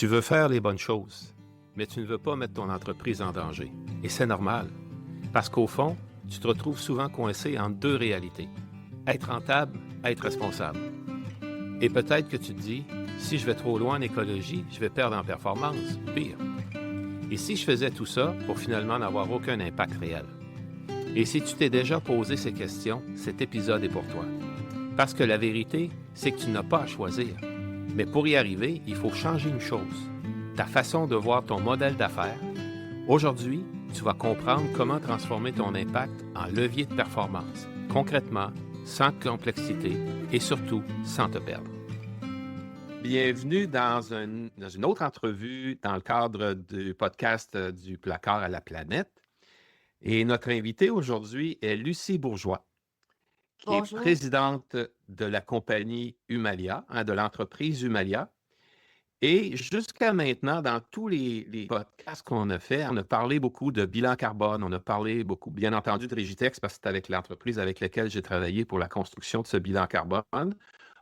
Tu veux faire les bonnes choses, mais tu ne veux pas mettre ton entreprise en danger. Et c'est normal, parce qu'au fond, tu te retrouves souvent coincé entre deux réalités. Être rentable, être responsable. Et peut-être que tu te dis, si je vais trop loin en écologie, je vais perdre en performance, ou pire. Et si je faisais tout ça pour finalement n'avoir aucun impact réel? Et si tu t'es déjà posé ces questions, cet épisode est pour toi. Parce que la vérité, c'est que tu n'as pas à choisir. Mais pour y arriver, il faut changer une chose, ta façon de voir ton modèle d'affaires. Aujourd'hui, tu vas comprendre comment transformer ton impact en levier de performance, concrètement, sans complexité et surtout sans te perdre. Bienvenue dans une autre entrevue dans le cadre du podcast du Placard à la planète. Et notre invitée aujourd'hui est Lucie Bourgeois, qui est Bonjour. présidente de la compagnie Humalia, de l'entreprise Humalia. Et jusqu'à maintenant, dans tous les podcasts qu'on a fait, on a parlé beaucoup de bilan carbone, on a parlé beaucoup, bien entendu, de Régitex, parce que c'est avec l'entreprise avec laquelle j'ai travaillé pour la construction de ce bilan carbone.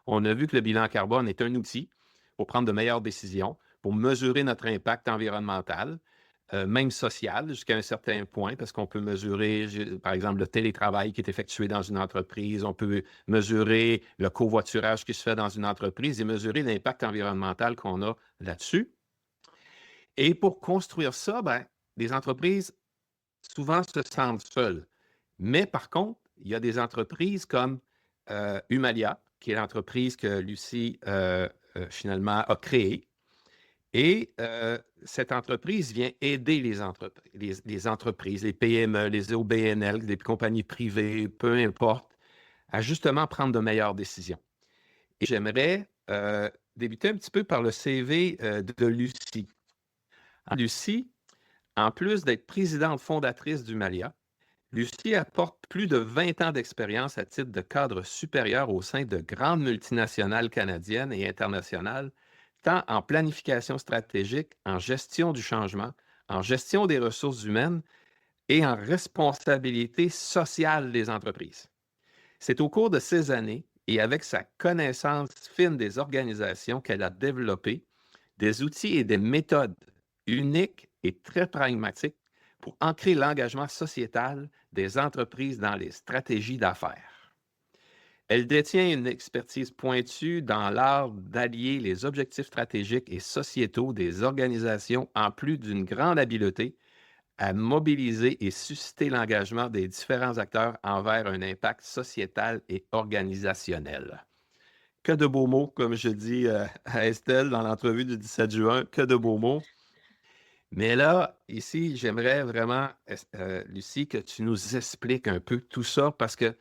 On a vu que le bilan carbone est un outil pour prendre de meilleures décisions, pour mesurer notre impact environnemental, même social, jusqu'à un certain point, parce qu'on peut mesurer, par exemple, le télétravail qui est effectué dans une entreprise, on peut mesurer le covoiturage qui se fait dans une entreprise et mesurer l'impact environnemental qu'on a là-dessus. Et pour construire ça, les entreprises, souvent, se sentent seules. Mais par contre, il y a des entreprises comme Humalia, qui est l'entreprise que Lucie, finalement, a créée. Et cette entreprise vient aider les entreprises, les PME, les OBNL, les compagnies privées, peu importe, à justement prendre de meilleures décisions. Et j'aimerais débuter un petit peu par le CV de Lucie. Lucie, en plus d'être présidente fondatrice d'Humalia, Lucie apporte plus de 20 ans d'expérience à titre de cadre supérieur au sein de grandes multinationales canadiennes et internationales, tant en planification stratégique, en gestion du changement, en gestion des ressources humaines et en responsabilité sociale des entreprises. C'est au cours de ces années et avec sa connaissance fine des organisations qu'elle a développé des outils et des méthodes uniques et très pragmatiques pour ancrer l'engagement sociétal des entreprises dans les stratégies d'affaires. Elle détient une expertise pointue dans l'art d'allier les objectifs stratégiques et sociétaux des organisations en plus d'une grande habileté à mobiliser et susciter l'engagement des différents acteurs envers un impact sociétal et organisationnel. Que de beaux mots, comme je dis à Estelle dans l'entrevue du 17 juin, que de beaux mots. Mais là, ici, j'aimerais vraiment, Lucie, que tu nous expliques un peu tout ça parce que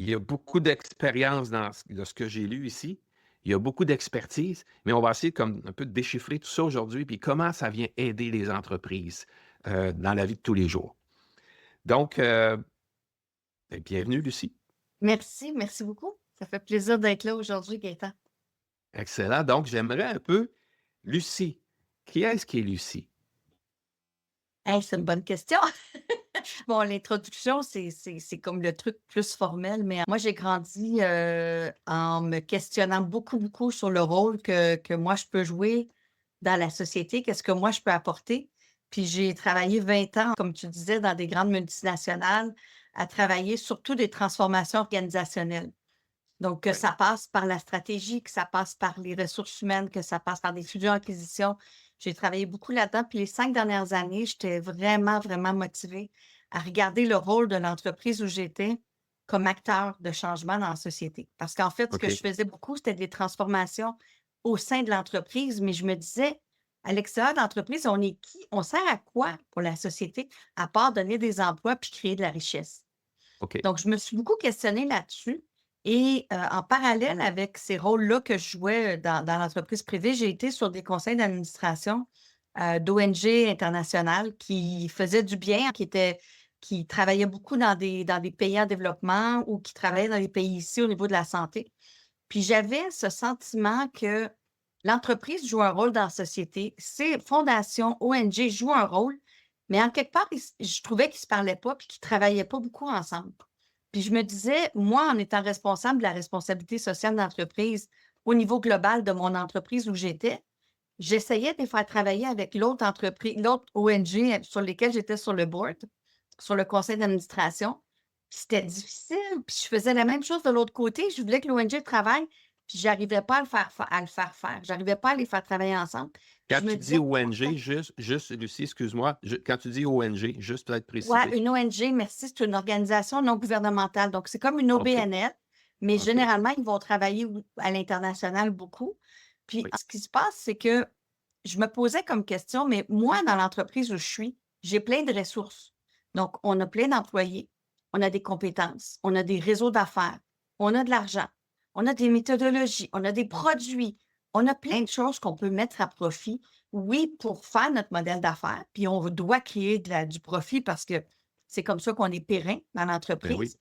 il y a beaucoup d'expérience dans ce que j'ai lu ici. Il y a beaucoup d'expertise, mais on va essayer comme un peu de déchiffrer tout ça aujourd'hui, puis comment ça vient aider les entreprises dans la vie de tous les jours. Donc, bienvenue, Lucie. Merci beaucoup. Ça fait plaisir d'être là aujourd'hui, Gaëtan. Excellent. Donc, j'aimerais un peu, Lucie, qui est-ce qui est Lucie? Hey, c'est une bonne question. Bon, l'introduction, c'est comme le truc plus formel, mais moi, j'ai grandi en me questionnant beaucoup sur le rôle que moi, je peux jouer dans la société, qu'est-ce que moi, je peux apporter. Puis j'ai travaillé 20 ans, comme tu disais, dans des grandes multinationales, à travailler surtout des transformations organisationnelles. Donc, que Oui. ça passe par la stratégie, que ça passe par les ressources humaines, que ça passe par des fusions-acquisitions. J'ai travaillé beaucoup là-dedans. Puis les 5 dernières années, j'étais vraiment motivée à regarder le rôle de l'entreprise où j'étais comme acteur de changement dans la société. Parce qu'en fait, ce que OK. je faisais beaucoup, c'était des transformations au sein de l'entreprise, mais je me disais, à l'extérieur de l'entreprise, on est qui? On sert à quoi pour la société, à part donner des emplois puis créer de la richesse? OK. Donc, je me suis beaucoup questionnée là-dessus et en parallèle avec ces rôles-là que je jouais dans l'entreprise privée, j'ai été sur des conseils d'administration d'ONG internationales qui faisaient du bien, qui travaillaient beaucoup dans des pays en développement ou qui travaillaient dans des pays ici au niveau de la santé. Puis j'avais ce sentiment que l'entreprise joue un rôle dans la société, ces fondations, ONG jouent un rôle, mais en quelque part, je trouvais qu'ils ne se parlaient pas puis qu'ils ne travaillaient pas beaucoup ensemble. Puis je me disais, moi, en étant responsable de la responsabilité sociale de l'entreprise au niveau global de mon entreprise où j'étais, j'essayais de les faire travailler avec l'autre entreprise, l'autre ONG sur lesquelles j'étais sur le board, sur le conseil d'administration. Puis c'était difficile. Puis je faisais la même chose de l'autre côté. Je voulais que l'ONG travaille, puis j'arrivais pas à le faire faire. J'arrivais pas à les faire travailler ensemble. Puis Quand je me tu disais, dis ONG, juste Lucie, excuse-moi, quand tu dis ONG, juste peut-être ouais, préciser. une ONG, merci, c'est une organisation non gouvernementale. Donc, c'est comme une OK, OBNL, mais OK, généralement, ils vont travailler à l'international beaucoup. Puis, oui, ce qui se passe, c'est que je me posais comme question, mais moi, dans l'entreprise où je suis, j'ai plein de ressources. Donc, on a plein d'employés, on a des compétences, on a des réseaux d'affaires, on a de l'argent, on a des méthodologies, on a des produits, on a plein de choses qu'on peut mettre à profit, oui, pour faire notre modèle d'affaires, puis on doit créer du profit parce que c'est comme ça qu'on est périn dans ben oui, l'entreprise.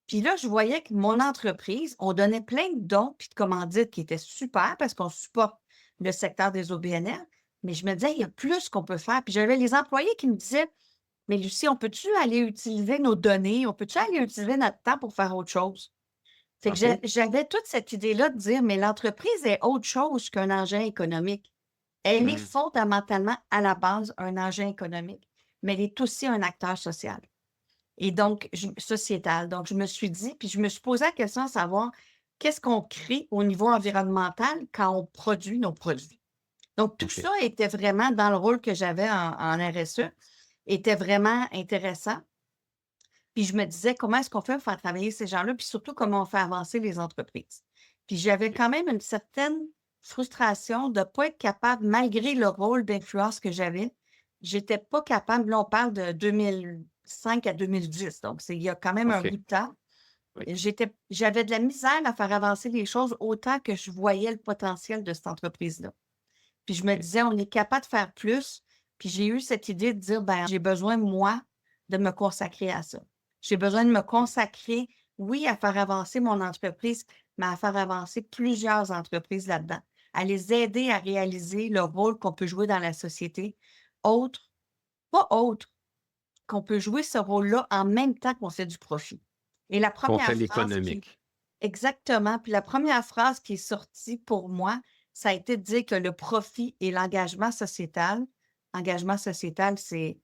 Puis là, je voyais que mon entreprise, on donnait plein de dons puis de commandites qui étaient super parce qu'on supporte le secteur des OBNL. Mais je me disais, il y a plus qu'on peut faire. Puis j'avais les employés qui me disaient, mais Lucie, on peut-tu aller utiliser nos données? On peut-tu aller utiliser notre temps pour faire autre chose? Fait que OK. j'avais toute cette idée-là de dire, mais l'entreprise est autre chose qu'un engin économique. Elle est Mmh. fondamentalement, à la base, un engin économique, mais elle est aussi un acteur social. Et donc, sociétal. Donc, je me suis dit, puis je me suis posé la question à savoir qu'est-ce qu'on crée au niveau environnemental quand on produit nos produits. Donc, tout OK. ça était vraiment dans le rôle que j'avais en RSE, était vraiment intéressant. Puis je me disais, comment est-ce qu'on fait pour faire travailler ces gens-là, puis surtout comment on fait avancer les entreprises. Puis j'avais OK. quand même une certaine frustration de ne pas être capable, malgré le rôle d'influence que j'avais, j'étais pas capable, là on parle de 2005 à 2010, donc il y a quand même un OK. bout de temps. Oui. J'avais de la misère à faire avancer les choses autant que je voyais le potentiel de cette entreprise-là. Puis je me OK. disais, on est capable de faire plus. Puis j'ai eu cette idée de dire, ben, j'ai besoin, moi, de me consacrer à ça. J'ai besoin de me consacrer, oui, à faire avancer mon entreprise, mais à faire avancer plusieurs entreprises là-dedans, à les aider à réaliser le rôle qu'on peut jouer dans la société, autre, pas autre, qu'on peut jouer ce rôle-là en même temps qu'on fait du profit. Et la Qu'on première fait phrase qui l'économique. exactement. Puis la première phrase qui est sortie pour moi, ça a été de dire que le profit et l'engagement sociétal, engagement sociétal, c'est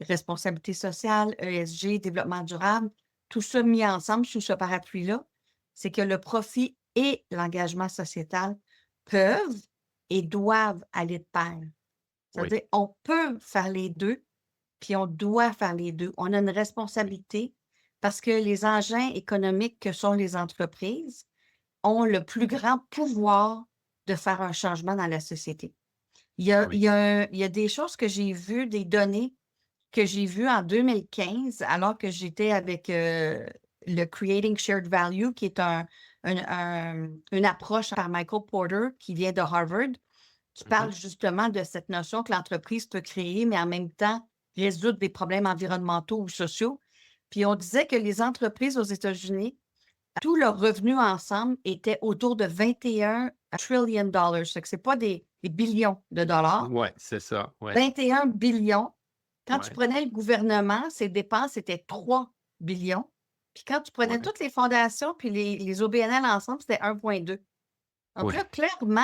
responsabilité sociale, ESG, développement durable, tout ça mis ensemble sous ce parapluie-là, c'est que le profit et l'engagement sociétal peuvent et doivent aller de pair. Oui, C'est-à-dire, on peut faire les deux, puis on doit faire les deux. On a une oui, responsabilité parce que les engins économiques que sont les entreprises ont le plus grand pouvoir de faire un changement dans la société. oui. Il y a des choses que j'ai vues, des données que j'ai vues en 2015, alors que j'étais avec le Creating Shared Value, qui est une approche par Michael Porter qui vient de Harvard, qui Mmh. parle justement de cette notion que l'entreprise peut créer, mais en même temps résoudre des problèmes environnementaux ou sociaux. Puis on disait que les entreprises aux États-Unis, tout leur revenu ensemble était autour de 21 trillion dollars. Ce n'est pas des billions de dollars. Ouais, c'est ça, ouais, 21 billions. Quand tu ouais, prenais le gouvernement, ses dépenses étaient 3 billions. Puis quand tu prenais ouais, toutes les fondations puis les OBNL ensemble, c'était 1,2. Donc là, ouais, clairement,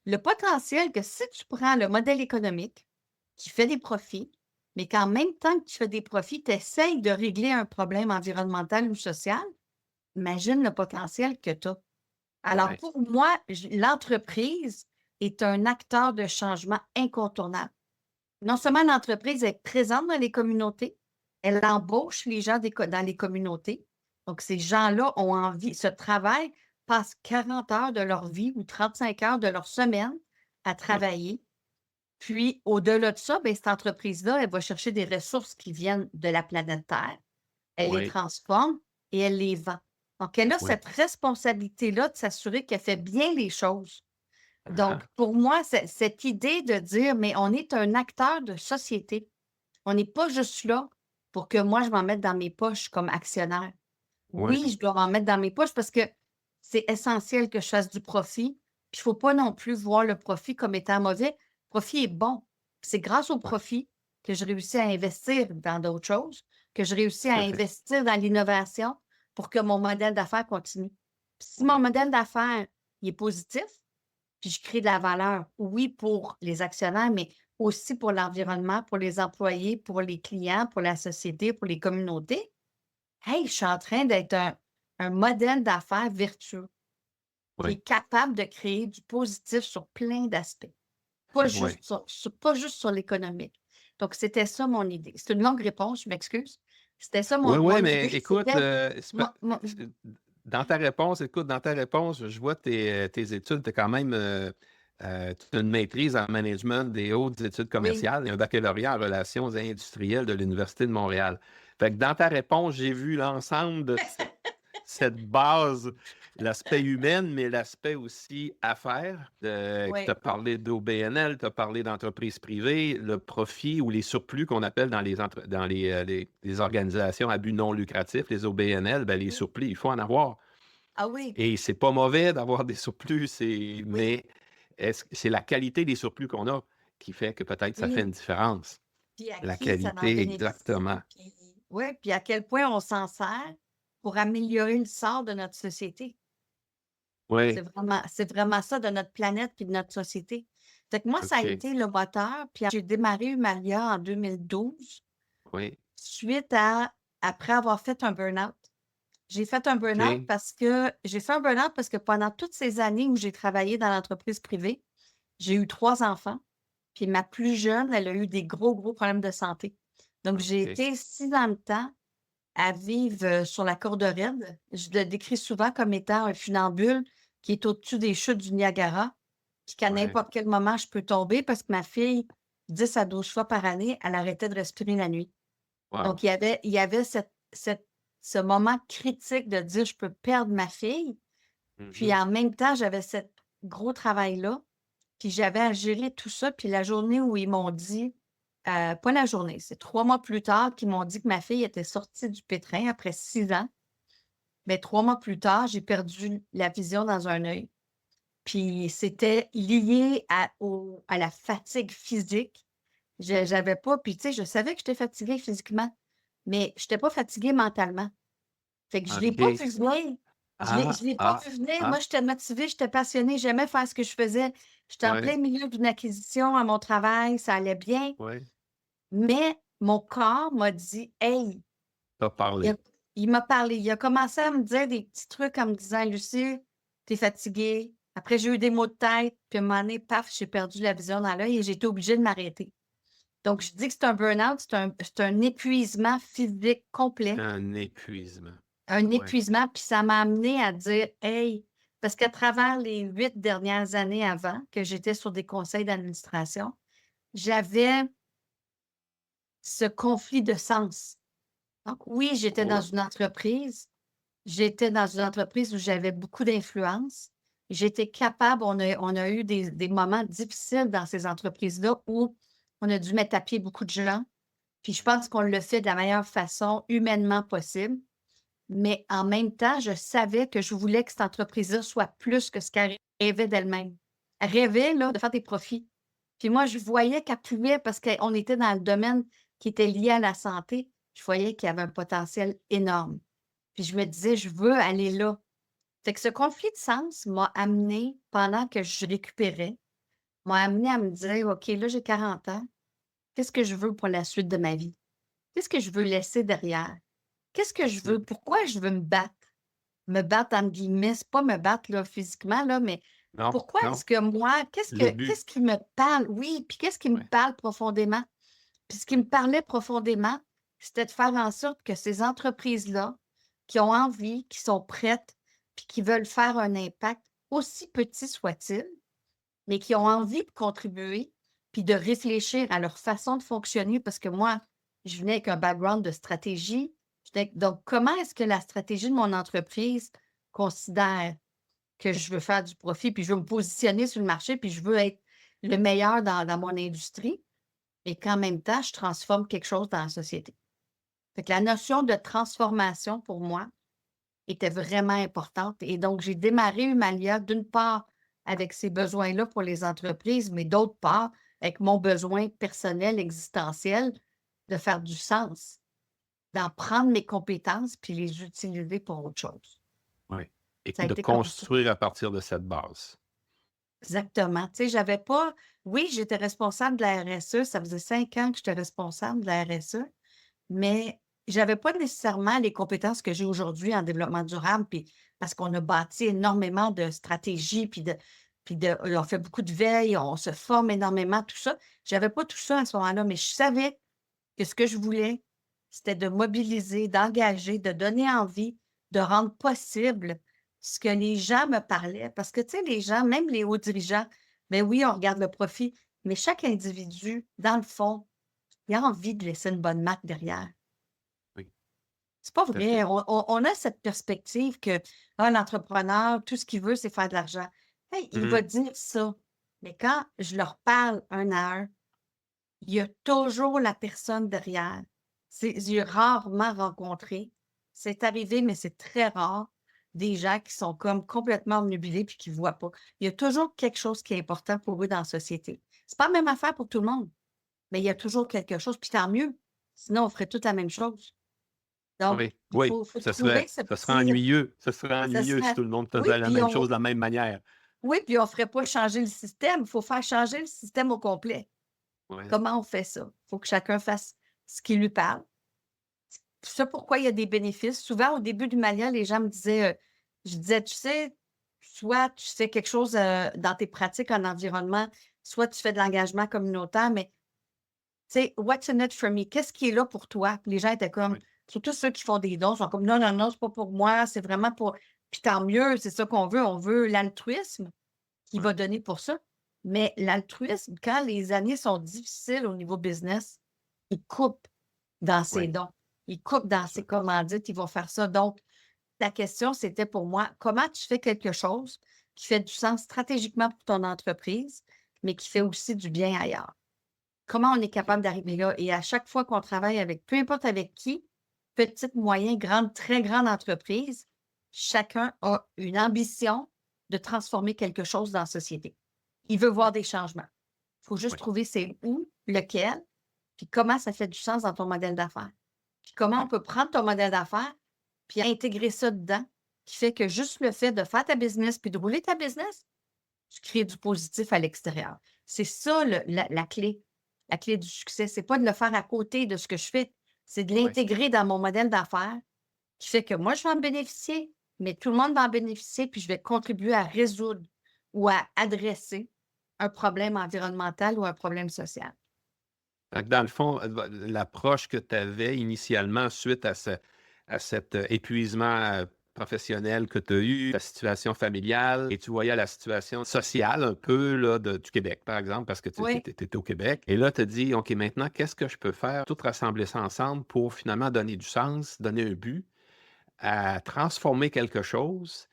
le potentiel que si tu prends le modèle économique qui fait des profits, mais qu'en même temps que tu fais des profits, tu essaies de régler un problème environnemental ou social, imagine le potentiel que tu as. Alors ouais, pour moi, l'entreprise est un acteur de changement incontournable. Non seulement l'entreprise est présente dans les communautés, elle embauche les gens dans les communautés. Donc, ces gens-là ont envie, ce travail passe 40 heures de leur vie ou 35 heures de leur semaine à oui, travailler. Puis, au-delà de ça, bien, cette entreprise-là, elle va chercher des ressources qui viennent de la planète Terre. Elle les oui, transforme et elle les vend. Donc, elle a oui. cette responsabilité-là de s'assurer qu'elle fait bien les choses. Donc, Ah, pour moi, cette idée de dire, mais on est un acteur de société. On n'est pas juste là pour que moi, je m'en mette dans mes poches comme actionnaire. ouais, Oui, je dois m'en mettre dans mes poches parce que c'est essentiel que je fasse du profit. Puis, il ne faut pas non plus voir le profit comme étant mauvais. Le profit est bon. C'est grâce au ouais, profit que je réussis à investir dans d'autres choses, que je réussis à tout à fait. investir dans l'innovation pour que mon modèle d'affaires continue. Puis si mon Oui, modèle d'affaires il est positif, puis je crée de la valeur, oui, pour les actionnaires, mais aussi pour l'environnement, pour les employés, pour les clients, pour la société, pour les communautés. Hey, je suis en train d'être un modèle d'affaires vertueux qui Oui, est capable de créer du positif sur plein d'aspects, pas oui. juste pas juste sur l'économique. Donc, c'était ça mon idée. C'est une longue réponse, je m'excuse. C'était ça Oui, mon oui, mais idée. écoute, C'était dans ta réponse, écoute, dans ta réponse, je vois tes études, tu as quand même t'as une maîtrise en management des hautes études oui. commerciales et un baccalauréat en relations industrielles de l'Université de Montréal. Fait que dans ta réponse, j'ai vu l'ensemble de cette base, l'aspect humain, mais l'aspect aussi affaires. Tu as Oui, parlé d'OBNL, tu as parlé d'entreprises privées, le profit ou les surplus qu'on appelle dans les organisations à but non lucratif, les OBNL, ben, les oui. surplus, il faut en avoir. Ah oui, Et c'est pas mauvais d'avoir des surplus, oui, mais c'est la qualité des surplus qu'on a qui fait que peut-être ça fait oui. une différence. Puis à La qui ça en qualité, bénéficie, exactement. puis ouais, puis à quel point on s'en sert pour améliorer le sort de notre société. Oui, C'est vraiment ça, de notre planète puis de notre société. Fait que moi, ça a OK. été le moteur, puis j'ai démarré Humalia en 2012 Oui, suite après avoir fait un burn-out. OK. J'ai fait un burn-out parce que pendant toutes ces années où j'ai travaillé dans l'entreprise privée, j'ai eu 3 enfants, puis ma plus jeune, elle a eu des gros, gros problèmes de santé. Donc j'ai OK. été 6 ans de temps à vivre, sur la corde raide. Je le décris souvent comme étant un funambule qui est au-dessus des chutes du Niagara, puis qu'à Ouais. n'importe quel moment, je peux tomber parce que ma fille, 10 à 12 fois par année, elle arrêtait de respirer la nuit. Wow. Donc il y avait ce moment critique de dire: «Je peux perdre ma fille», puis Mhm. en même temps, j'avais ce gros travail-là, puis j'avais à gérer tout ça. Puis la journée où ils m'ont dit, pas la journée, c'est 3 mois plus tard qu'ils m'ont dit que ma fille était sortie du pétrin après 6 ans. Mais 3 mois plus tard, j'ai perdu la vision dans un œil. Puis c'était lié à la fatigue physique. J'avais pas, puis tu sais, je savais que j'étais fatiguée physiquement, mais j'étais pas fatiguée mentalement. Fait que je l'ai pas OK. vu venir. Je Ah, l'ai pas ah, vu venir. Moi, ah. j'étais motivée, j'étais passionnée, j'aimais faire ce que je faisais. J'étais en Ouais, plein milieu d'une acquisition à mon travail, ça allait bien, ouais. mais mon corps m'a dit: «Hey», T'as il a parlé. il m'a parlé, il a commencé à me dire des petits trucs en me disant: «Lucie, tu es fatiguée». Après, j'ai eu des maux de tête, puis à un moment donné, paf, j'ai perdu la vision dans l'œil et j'ai été obligée de m'arrêter. Donc je dis que c'est un burn-out, c'est un épuisement physique complet. Un épuisement. Un Ouais. épuisement, puis ça m'a amené à dire: «Hey», parce qu'à travers les 8 dernières années avant que j'étais sur des conseils d'administration, j'avais ce conflit de sens. Donc oui, Oh, j'étais dans une entreprise où j'avais beaucoup d'influence. J'étais capable on a eu des moments difficiles dans ces entreprises-là où on a dû mettre à pied beaucoup de gens, puis je pense qu'on le fait de la meilleure façon humainement possible. Mais en même temps, je savais que je voulais que cette entreprise-là soit plus que ce qu'elle rêvait d'elle-même. Elle rêvait, là, de faire des profits. Puis moi, je voyais qu'elle pouvait parce qu'on était dans le domaine qui était lié à la santé. Je voyais qu'il y avait un potentiel énorme. Puis je me disais: «Je veux aller là». Fait que ce conflit de sens m'a amené pendant que je récupérais, m'a amené à me dire: «OK, là, j'ai 40 ans. Qu'est-ce que je veux pour la suite de ma vie? Qu'est-ce que je veux laisser derrière? Qu'est-ce que je mmh. veux? Pourquoi je veux me battre?» Me battre entre guillemets, c'est pas me battre là physiquement là, mais Non, pourquoi non. est-ce que moi, Le but. qu'est-ce qui me parle? Oui, puis qu'est-ce qui me Ouais, parle profondément? Puis ce qui me ouais. parlait profondément, c'était de faire en sorte que ces entreprises-là, qui ont envie, qui sont prêtes, puis qui veulent faire un impact, aussi petit soit-il, mais qui ont envie de contribuer, puis de réfléchir à leur façon de fonctionner parce que moi, je venais avec un background de stratégie. Donc, comment est-ce que la stratégie de mon entreprise considère que je veux faire du profit, puis je veux me positionner sur le marché, puis je veux être le meilleur dans mon industrie et qu'en même temps, je transforme quelque chose dans la société. Fait que la notion de transformation pour moi était vraiment importante et donc j'ai démarré Humalia d'une part avec ces besoins-là pour les entreprises, mais d'autre part avec mon besoin personnel, existentiel de faire du sens, d'en prendre mes compétences puis les utiliser pour autre chose. Ouais. Et Ça a de été comme ça. construire à partir de cette base. Exactement. Tu sais, j'avais pas oui, j'étais responsable de la RSE, ça faisait 5 ans que j'étais responsable de la RSE, mais j'avais pas nécessairement les compétences que j'ai aujourd'hui en développement durable, puis parce qu'on a bâti énormément de stratégies, puis on fait beaucoup de veille, on se forme énormément, tout ça. J'avais pas tout ça à ce moment-là, mais je savais que ce que je voulais, c'était de mobiliser, d'engager, de donner envie, de rendre possible ce que les gens me parlaient. Parce que, tu sais, les gens, même les hauts dirigeants, ben oui, on regarde le profit, mais chaque individu, dans le fond, il a envie de laisser une bonne marque derrière. Oui, C'est pas tout à vrai. fait. On a cette perspective que l'entrepreneur, tout ce qu'il veut, c'est faire de l'argent. Hey, il va Mmh. dire ça. Mais quand je leur parle un à un, il y a toujours la personne derrière. J'ai rarement rencontré, c'est arrivé, mais c'est très rare, des gens qui sont comme complètement obnubilés puis qui ne voient pas. Il y a toujours quelque chose qui est important pour eux dans la société. C'est pas la même affaire pour tout le monde, mais il y a toujours quelque chose, puis tant mieux. Sinon, on ferait tous la même chose. Donc, Oui, il oui, faut trouver ce petit ça serait ça ennuyeux si serait tout le monde oui, faisait la puis même chose on de la même manière. oui, puis on ferait pas changer le système, il faut faire changer le système au complet. Ouais, Comment on fait ça? Il faut que chacun fasse ce qui lui parle. Ça, pourquoi il y a des bénéfices. Souvent, au début du Malia, les gens me disaient, je disais: «Tu sais, soit tu fais quelque chose, dans tes pratiques en environnement, soit tu fais de l'engagement communautaire, mais tu sais, what's in it for me? Qu'est-ce qui est là pour toi?» Puis les gens étaient comme ouais, surtout ceux qui font des dons sont comme: «Non, non, non, c'est pas pour moi, c'est vraiment pour» puis tant mieux, c'est ça qu'on veut. On veut l'altruisme qui ouais, va donner pour ça. Mais l'altruisme, quand les années sont difficiles au niveau business, il coupe dans ses ouais, dons. Il coupe c'est dans ses sûr. commandites, ils vont faire ça. Donc, la question, c'était pour moi, comment tu fais quelque chose qui fait du sens stratégiquement pour ton entreprise, mais qui fait aussi du bien ailleurs? Comment on est OK. capable d'arriver là? Et à chaque fois qu'on travaille avec, peu importe avec qui, petite, moyenne, grande, très grande entreprise, chacun a une ambition de transformer quelque chose dans la société. Il veut voir Ouais, des changements. Il faut juste ouais, trouver c'est où, lequel, puis comment ça fait du sens dans ton modèle d'affaires. Puis comment on peut prendre ton modèle d'affaires, puis intégrer ça dedans, qui fait que juste le fait de faire ta business puis de rouler ta business, tu crées du positif à l'extérieur. C'est ça la clé. La clé du succès. C'est pas de le faire à côté de ce que je fais, c'est de ouais. l'intégrer dans mon modèle d'affaires qui fait que moi, je vais en bénéficier, mais tout le monde va en bénéficier, puis je vais contribuer à résoudre ou à adresser un problème environnemental ou un problème social. Fait que dans le fond, l'approche que tu avais initialement suite à cet, épuisement, professionnel que tu as eu, ta situation familiale et tu voyais la situation sociale un peu là du Québec, par exemple, parce que tu Oui, étais au Québec et là tu as dit: «OK, maintenant qu'est-ce que je peux faire?» Tout rassembler ça ensemble pour finalement donner du sens, donner un but, à transformer quelque chose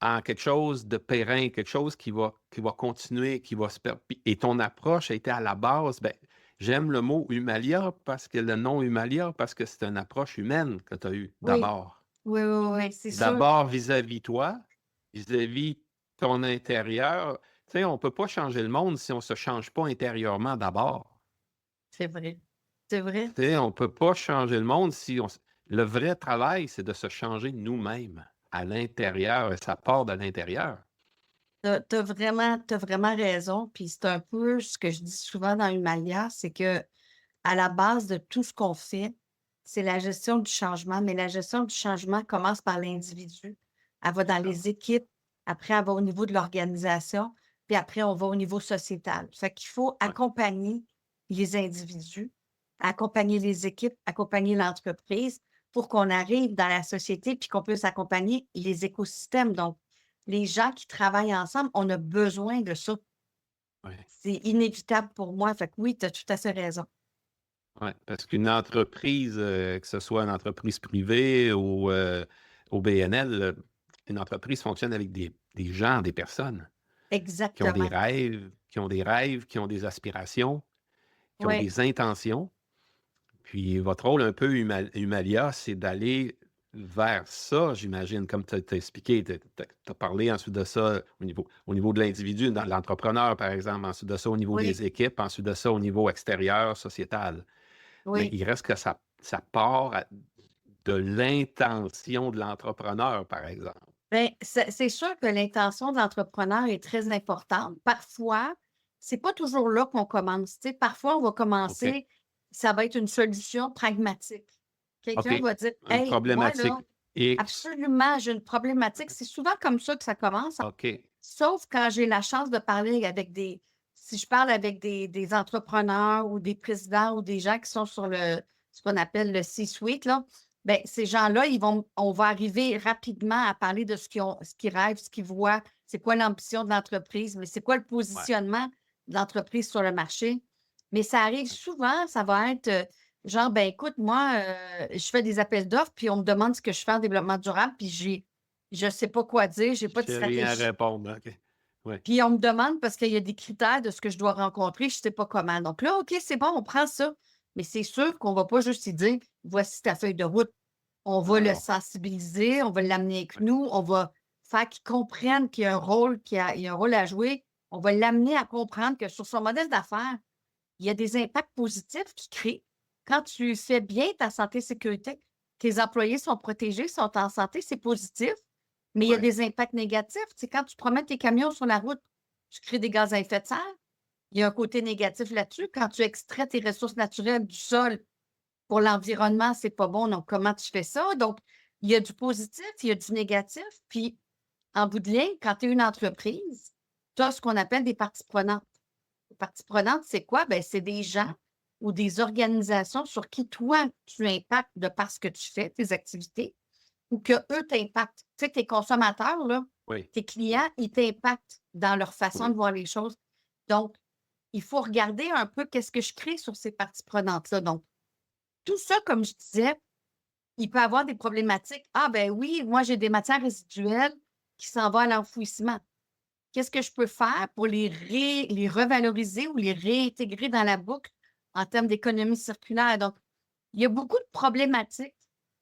en quelque chose de périn, quelque chose qui va continuer, qui va se per et ton approche a été à la base, ben, j'aime le mot Humalia parce que le nom Humalia, parce que c'est une approche humaine que tu as eue oui, d'abord. oui, oui, oui, c'est sûr, D'abord vis-à-vis toi, vis-à-vis ton intérieur. Tu sais, on ne peut pas changer le monde si on ne se change pas intérieurement d'abord. c'est vrai. C'est vrai. Tu sais, on ne peut pas changer le monde si on s le vrai travail, c'est de se changer nous-mêmes à l'intérieur et ça part de l'intérieur. Tu as vraiment raison, puis c'est un peu ce que je dis souvent dans Humalia, c'est que à la base de tout ce qu'on fait, c'est la gestion du changement, mais la gestion du changement commence par l'individu. Elle va C'est dans ça. les équipes, après elle va au niveau de l'organisation, puis après on va au niveau sociétal. Fait qu'il faut Ouais, accompagner les individus, accompagner les équipes, accompagner l'entreprise pour qu'on arrive dans la société puis qu'on puisse accompagner les écosystèmes. Donc, les gens qui travaillent ensemble, on a besoin de ça. ouais. C'est inévitable pour moi. Fait que oui, tu as tout à fait raison. Ouais, parce qu'une entreprise, que ce soit une entreprise privée ou, au BNL, une entreprise fonctionne avec des gens, des personnes qui ont des Exactement. rêves, qui ont des aspirations, qui ont Oui. des intentions. Puis votre rôle un peu Humalia, c'est d'aller vers ça, j'imagine, comme tu as expliqué. Tu as parlé ensuite de ça au niveau de l'individu, dans l'entrepreneur, par exemple, ensuite de ça au niveau Oui, des équipes, ensuite de ça au niveau extérieur, sociétal. Mais oui, il reste que ça part de l'intention de l'entrepreneur, par exemple. Bien, c'est sûr que l'intention de l'entrepreneur est très importante. Parfois, c'est pas toujours là qu'on commence. Tu sais, parfois, on va OK. commencer, ça va être une solution pragmatique. OK. Quelqu'un va dire: Une «Hey, moi là, problématique X. absolument, j'ai une problématique». C'est souvent comme ça que ça commence, OK. sauf quand j'ai la chance de parler avec des si je parle avec des entrepreneurs ou des présidents ou des gens qui sont sur ce qu'on appelle le C-suite, là, ben ces gens-là, on va arriver rapidement à parler de ce qu'ils rêvent, ce qu'ils voient, c'est quoi l'ambition de l'entreprise, mais c'est quoi le Ouais. positionnement de l'entreprise sur le marché. Mais ça arrive souvent, ça va être, genre: «Ben écoute, moi, je fais des appels d'offres, puis on me demande ce que je fais en développement durable, puis je ne sais pas quoi dire, j'ai pas de J'ai rien à stratégie». répondre. OK. Ouais. Puis on me demande parce qu'il y a des critères de ce que je dois rencontrer, je ne sais pas comment. Donc là, OK, c'est bon, on prend ça. Mais c'est sûr qu'on ne va pas juste lui dire: «Voici ta feuille de route». On va Non, le non. sensibiliser, on va l'amener avec Ouais. nous, on va faire qu'il comprenne qu'il y a un rôle, il y a un rôle à jouer. On va l'amener à comprendre que sur son modèle d'affaires, il y a des impacts positifs qu'il crée. Quand tu fais bien ta santé sécurité, tes employés sont protégés, sont en santé, c'est positif, mais il y a Ouais. des impacts négatifs. Tu sais, quand tu promènes tes camions sur la route, tu crées des gaz à effet de serre. Il y a un côté négatif là-dessus. Quand tu extrais tes ressources naturelles du sol pour l'environnement, c'est pas bon. Donc, comment tu fais ça? Donc, il y a du positif, il y a du négatif. Puis, en bout de ligne, quand tu es une entreprise, tu as ce qu'on appelle des parties prenantes. Les parties prenantes, c'est quoi? Ben, c'est des gens ou des organisations sur qui toi, tu impactes de par ce que tu fais, tes activités, ou que eux t'impactent. Tu sais, tes consommateurs, là, Oui. tes clients, ils t'impactent dans leur façon de Oui. voir les choses. Donc, il faut regarder un peu qu'est-ce que je crée sur ces parties prenantes-là. Donc, tout ça, comme je disais, il peut avoir des problématiques. Ah, ben oui, moi, j'ai des matières résiduelles qui s'en vont à l'enfouissement. Qu'est-ce que je peux faire pour les revaloriser ou les réintégrer dans la boucle en termes d'économie circulaire? Donc, il y a beaucoup de problématiques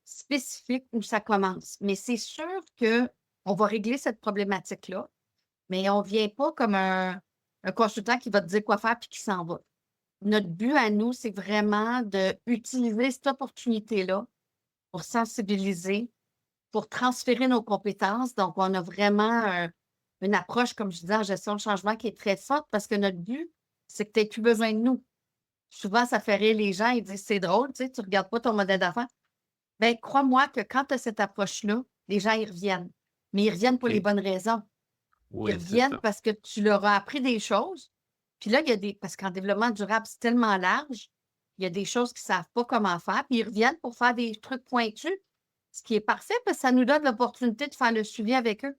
spécifiques où ça commence. Mais c'est sûr qu'on va régler cette problématique-là, mais on ne vient pas comme un consultant qui va te dire quoi faire puis qui s'en va. Notre but à nous, c'est vraiment d'utiliser cette opportunité-là pour sensibiliser, pour transférer nos compétences. Donc, on a vraiment une approche, comme je disais, en gestion de changement qui est très forte parce que notre but, c'est que tu n'aies plus besoin de nous. Souvent, ça fait rire les gens, ils disent: «C'est drôle, tu sais, tu regardes pas ton modèle d'affaires». Bien, crois-moi que quand tu as cette approche-là, les gens, ils reviennent. Mais ils reviennent pour les OK. bonnes raisons. Ils Oui, c'est reviennent ça. parce que tu leur as appris des choses. Puis là, il y a des parce qu'en développement durable, c'est tellement large, il y a des choses qu'ils ne savent pas comment faire, puis ils reviennent pour faire des trucs pointus, ce qui est parfait parce que ça nous donne l'opportunité de faire le suivi avec eux.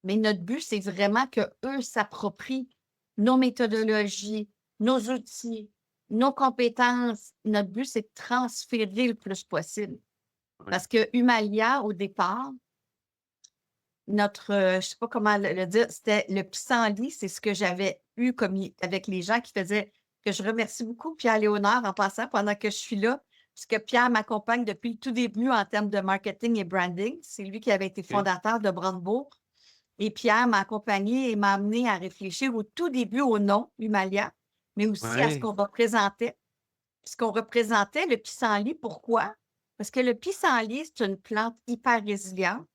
Mais notre but, c'est vraiment qu'eux s'approprient nos méthodologies, nos outils, nos compétences. Notre but, c'est de transférer le plus possible. Oui. Parce que Humalia, au départ, notre, je ne sais pas comment le dire, c'était le pissenlit, c'est ce que j'avais eu comme avec les gens qui faisaient que je remercie beaucoup Pierre Léonard en passant pendant que je suis là, puisque Pierre m'accompagne depuis le tout début en termes de marketing et branding. C'est lui qui avait été OK. fondateur de Brandebourg. Et Pierre m'a accompagné et m'a amené à réfléchir au tout début au nom Humalia, mais aussi à ce Ouais. qu'on représentait. Ce qu'on représentait, le pissenlit, pourquoi? Parce que le pissenlit, c'est une plante hyper résiliente.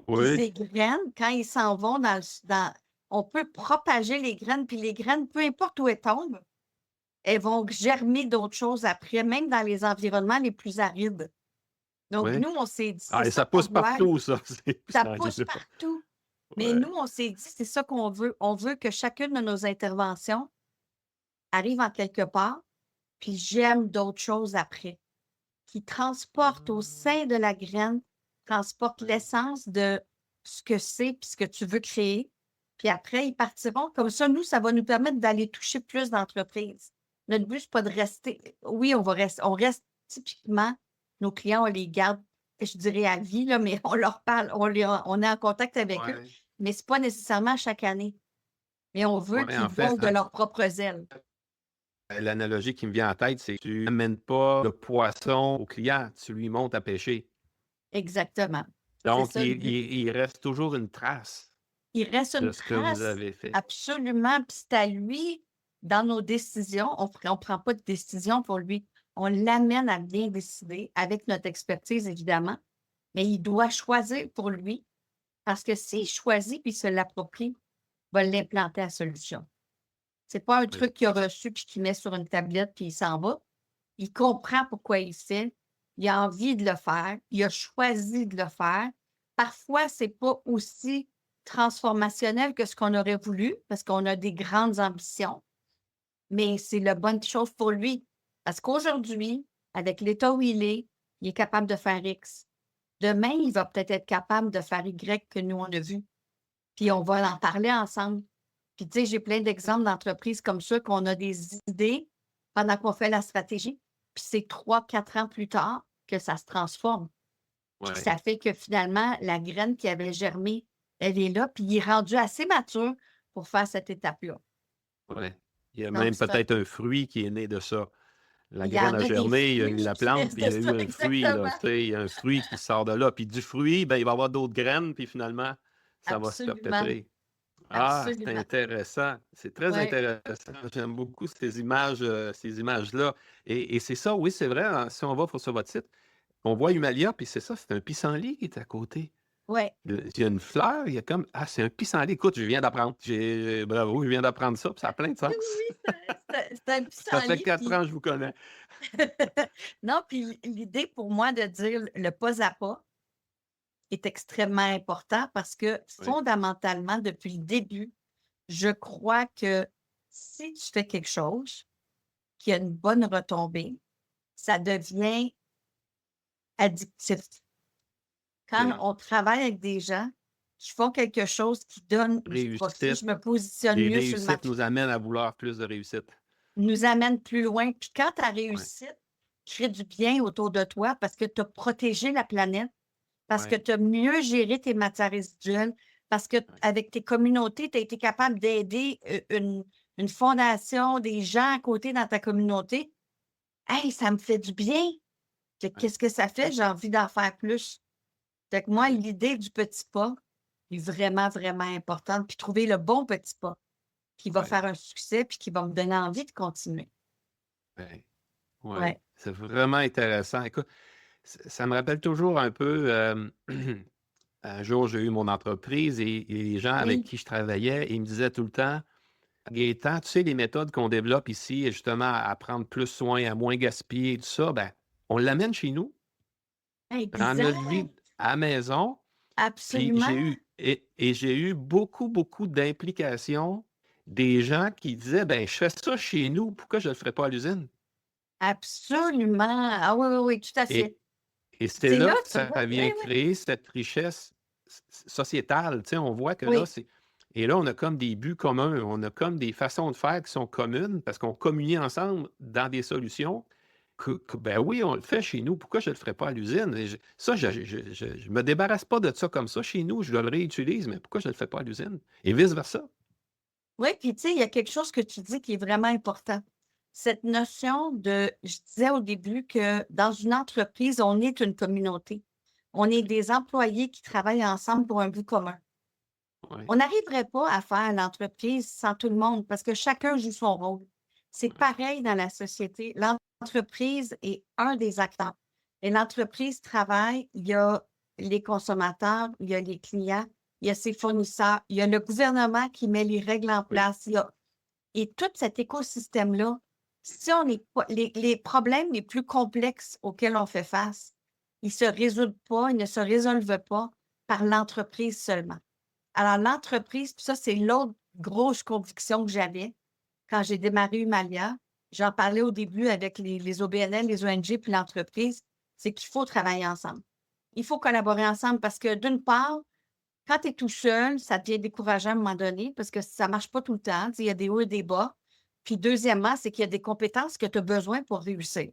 Puis Oui. ces graines, quand ils s'en vont on peut propager les graines, puis les graines, peu importe où elles tombent, elles vont germer d'autres choses après, même dans les environnements les plus arides. Donc Oui. nous, on s'est dit: Ah «C'est et ça ça qu'on pousse doit». partout ça, ces Ça pousse pissenlits-là. partout. Mais Ouais. nous, on s'est dit: «C'est ça qu'on veut». On veut que chacune de nos interventions arrive en quelque part, puis germe d'autres choses après, qui transporte au sein de la graine, transporte l'essence de ce que c'est puis ce que tu veux créer. Puis après, ils partiront. Comme ça, nous, ça va nous permettre d'aller toucher plus d'entreprises. Notre but, c'est pas de rester. Oui, on reste typiquement, nos clients, on les garde, je dirais à vie, là, mais on leur parle, on est en contact avec eux, Ouais. mais c'est pas nécessairement chaque année. Mais on veut Ouais, qu'ils en fait, volent de leurs propres ailes. l'analogie qui me vient en tête, c'est que tu n'amènes pas le poisson au client, tu lui montres à pêcher. Exactement. C'est Donc ça le but. il reste toujours une trace Il reste de une ce que vous trace, avez fait. absolument, puis c'est à lui, dans nos décisions, on prend pas de décision pour lui. On l'amène à bien décider avec notre expertise, évidemment, mais il doit choisir pour lui Parce que s'il choisit puis se l'approprie, il va l'implanter la solution. C'est pas un Oui, truc qu'il a reçu puis qu'il met sur une tablette puis il s'en va. Il comprend pourquoi il le fait. Il a envie de le faire. Il a choisi de le faire. Parfois, c'est pas aussi transformationnel que ce qu'on aurait voulu parce qu'on a des grandes ambitions, mais c'est la bonne chose pour lui. Parce qu'aujourd'hui, avec l'état où il est capable de faire X. Demain, il va peut-être être capable de faire Y que nous, on a vu. Puis on oui, va en parler ensemble. Puis tu sais, j'ai plein d'exemples d'entreprises comme ça qu'on a des idées pendant qu'on fait la stratégie, puis c'est 3, 4 ans plus tard que ça se transforme. Puis que oui, ça fait que finalement, la graine qui avait germé, elle est là, puis il est rendu assez mature pour faire cette étape-là. oui. Il y a Donc même c'est un peut-être un fruit qui est né de ça. La il y graine en a a des germé, il y a eu fruits la qui plante, naissent puis il de y a eu ça, un fruit, là, tu exactement. sais, il y a un fruit qui sort de là. Puis du fruit, ben, il va y avoir d'autres graines, puis finalement, ça va se Absolument, perpétrer. Ah, c'est absolument. intéressant. C'est très Ouais, intéressant. J'aime beaucoup ces images-là. Et c'est ça, oui, c'est vrai, hein, si on va sur votre site, on voit Humalia, puis c'est ça, c'est un pissenlit qui est à côté. ouais. Il y a une fleur, il y a comme ah, c'est un pissenlit. Écoute, je viens d'apprendre. Bravo, je viens d'apprendre ça, puis ça a plein de Oui, oui, sens. oui, c'est un Ça fait pissenlit, 4 puis ans que je vous connais. non, puis l'idée pour moi de dire le pas à pas est extrêmement important parce que Oui, fondamentalement, depuis le début, je crois que si tu fais quelque chose qui a une bonne retombée, ça devient addictif. Quand OK. on travaille avec des gens qui font quelque chose qui donne du profit, Réussite. je me positionne Les mieux sur le réussites marché, nous amènent à vouloir plus de réussite. nous amène plus loin. Puis quand ta Oui, réussite crée du bien autour de toi parce que tu as protégé la planète, parce que oui, tu as mieux géré tes matières résiduelles, parce que oui, avec tes communautés, tu as été capable d'aider une fondation, des gens à côté dans ta communauté. Hey, ça me fait du bien. oui, Qu'est-ce que ça fait? J'ai envie d'en faire plus. Fait que moi, oui, l'idée du petit pas est vraiment, vraiment importante. Puis trouver le bon petit pas qui va oui, faire un succès puis qui va me donner envie de continuer. oui, oui. Ouais. C'est vraiment intéressant. Écoute, ça me rappelle toujours un peu, un jour, j'ai eu mon entreprise et les gens avec Oui, qui je travaillais, ils me disaient tout le temps: «Gaétan, tu sais, les méthodes qu'on développe ici, justement, à prendre plus soin, à moins gaspiller et tout ça, ben, on l'amène chez nous, dans notre vie exact. à la maison». Puis j'ai Absolument. eu j'ai eu beaucoup, beaucoup d'implications des gens qui disaient: «Ben, je fais ça chez nous, pourquoi je ne le ferais pas à l'usine?» Absolument. Ah oui, oui, oui, tout à fait. et et c'est C'est là, là que tu ça vois? Oui, vient oui. créer cette richesse sociétale. Tu sais, on voit que là, Oui, c'est et là, on a comme des buts communs, on a comme des façons de faire qui sont communes parce qu'on communie ensemble dans des solutions ben oui, on le fait chez nous, pourquoi je ne le ferais pas à l'usine? Et ça, je me débarrasse pas de ça comme ça chez nous, je le réutilise, mais pourquoi je ne le fais pas à l'usine? Et vice-versa. oui, puis tu sais, il y a quelque chose que tu dis qui est vraiment important. Cette notion de je disais au début que dans une entreprise, on est une communauté. On est des employés qui travaillent ensemble pour un but commun. Oui, On n'arriverait pas à faire l'entreprise sans tout le monde parce que chacun joue son rôle. C'est oui, pareil dans la société. L'entreprise est un des acteurs. Et l'entreprise travaille, il y a les consommateurs, il y a les clients, il y a ses fournisseurs, il y a le gouvernement qui met les règles en oui, place. Et tout cet écosystème-là, si on n'est pas, les problèmes les plus complexes auxquels on fait face, ils ne se résolvent pas par l'entreprise seulement. Alors, l'entreprise, puis ça, c'est l'autre grosse conviction que j'avais quand j'ai démarré Humalia. J'en parlais au début avec les OBNL, les ONG, puis l'entreprise, c'est qu'il faut travailler ensemble. Il faut collaborer ensemble parce que d'une part, quand tu es tout seul, ça devient décourageant à un moment donné parce que ça ne marche pas tout le temps. Tu sais, il y a des hauts et des bas. Puis deuxièmement, c'est qu'il y a des compétences que tu as besoin pour réussir.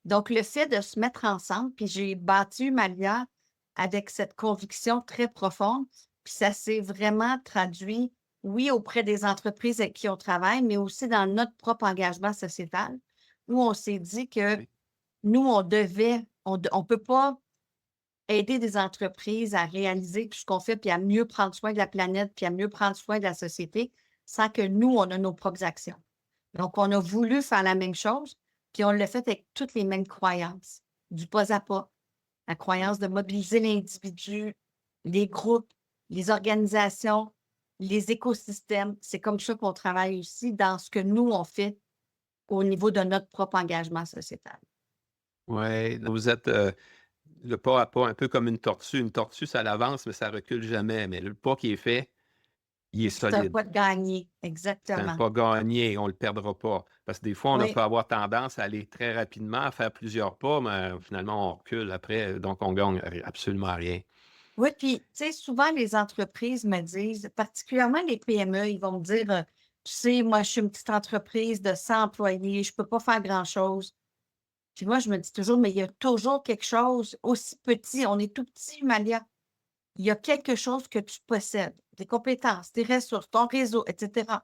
Donc, le fait de se mettre ensemble, puis j'ai bâti Malia avec cette conviction très profonde, puis ça s'est vraiment traduit, oui, auprès des entreprises avec qui on travaille, mais aussi dans notre propre engagement sociétal, où on s'est dit que oui, nous, on peut pas aider des entreprises à réaliser tout ce qu'on fait, puis à mieux prendre soin de la planète, puis à mieux prendre soin de la société, sans que nous, on a nos propres actions. Donc, on a voulu faire la même chose, puis on l'a fait avec toutes les mêmes croyances, du pas à pas. La oui, croyance de mobiliser l'individu, les groupes, les organisations, les écosystèmes. C'est comme ça qu'on travaille aussi dans ce que nous, on fait au niveau de notre propre engagement sociétal. Ouais, vous êtes, le pas à pas, un peu comme une tortue. Une tortue, ça l'avance, mais ça recule jamais. Mais le pas qui est fait, il est C'est un solide. pas de gagner, C'est un exactement. pas gagné, on le perdra pas. Parce que des fois, on Oui, peut avoir tendance à aller très rapidement, à faire plusieurs pas, mais finalement, on recule après, donc on gagne absolument rien. oui, puis, tu sais, souvent, les entreprises me disent, particulièrement les PME, ils vont me dire, tu sais, moi, je suis une petite entreprise de 100 employés, je peux pas faire grand-chose. Puis moi, je me dis toujours, mais il y a toujours quelque chose aussi petit, on est tout petit, Malia. Il y a quelque chose que tu possèdes, des compétences, des ressources, ton réseau, etc.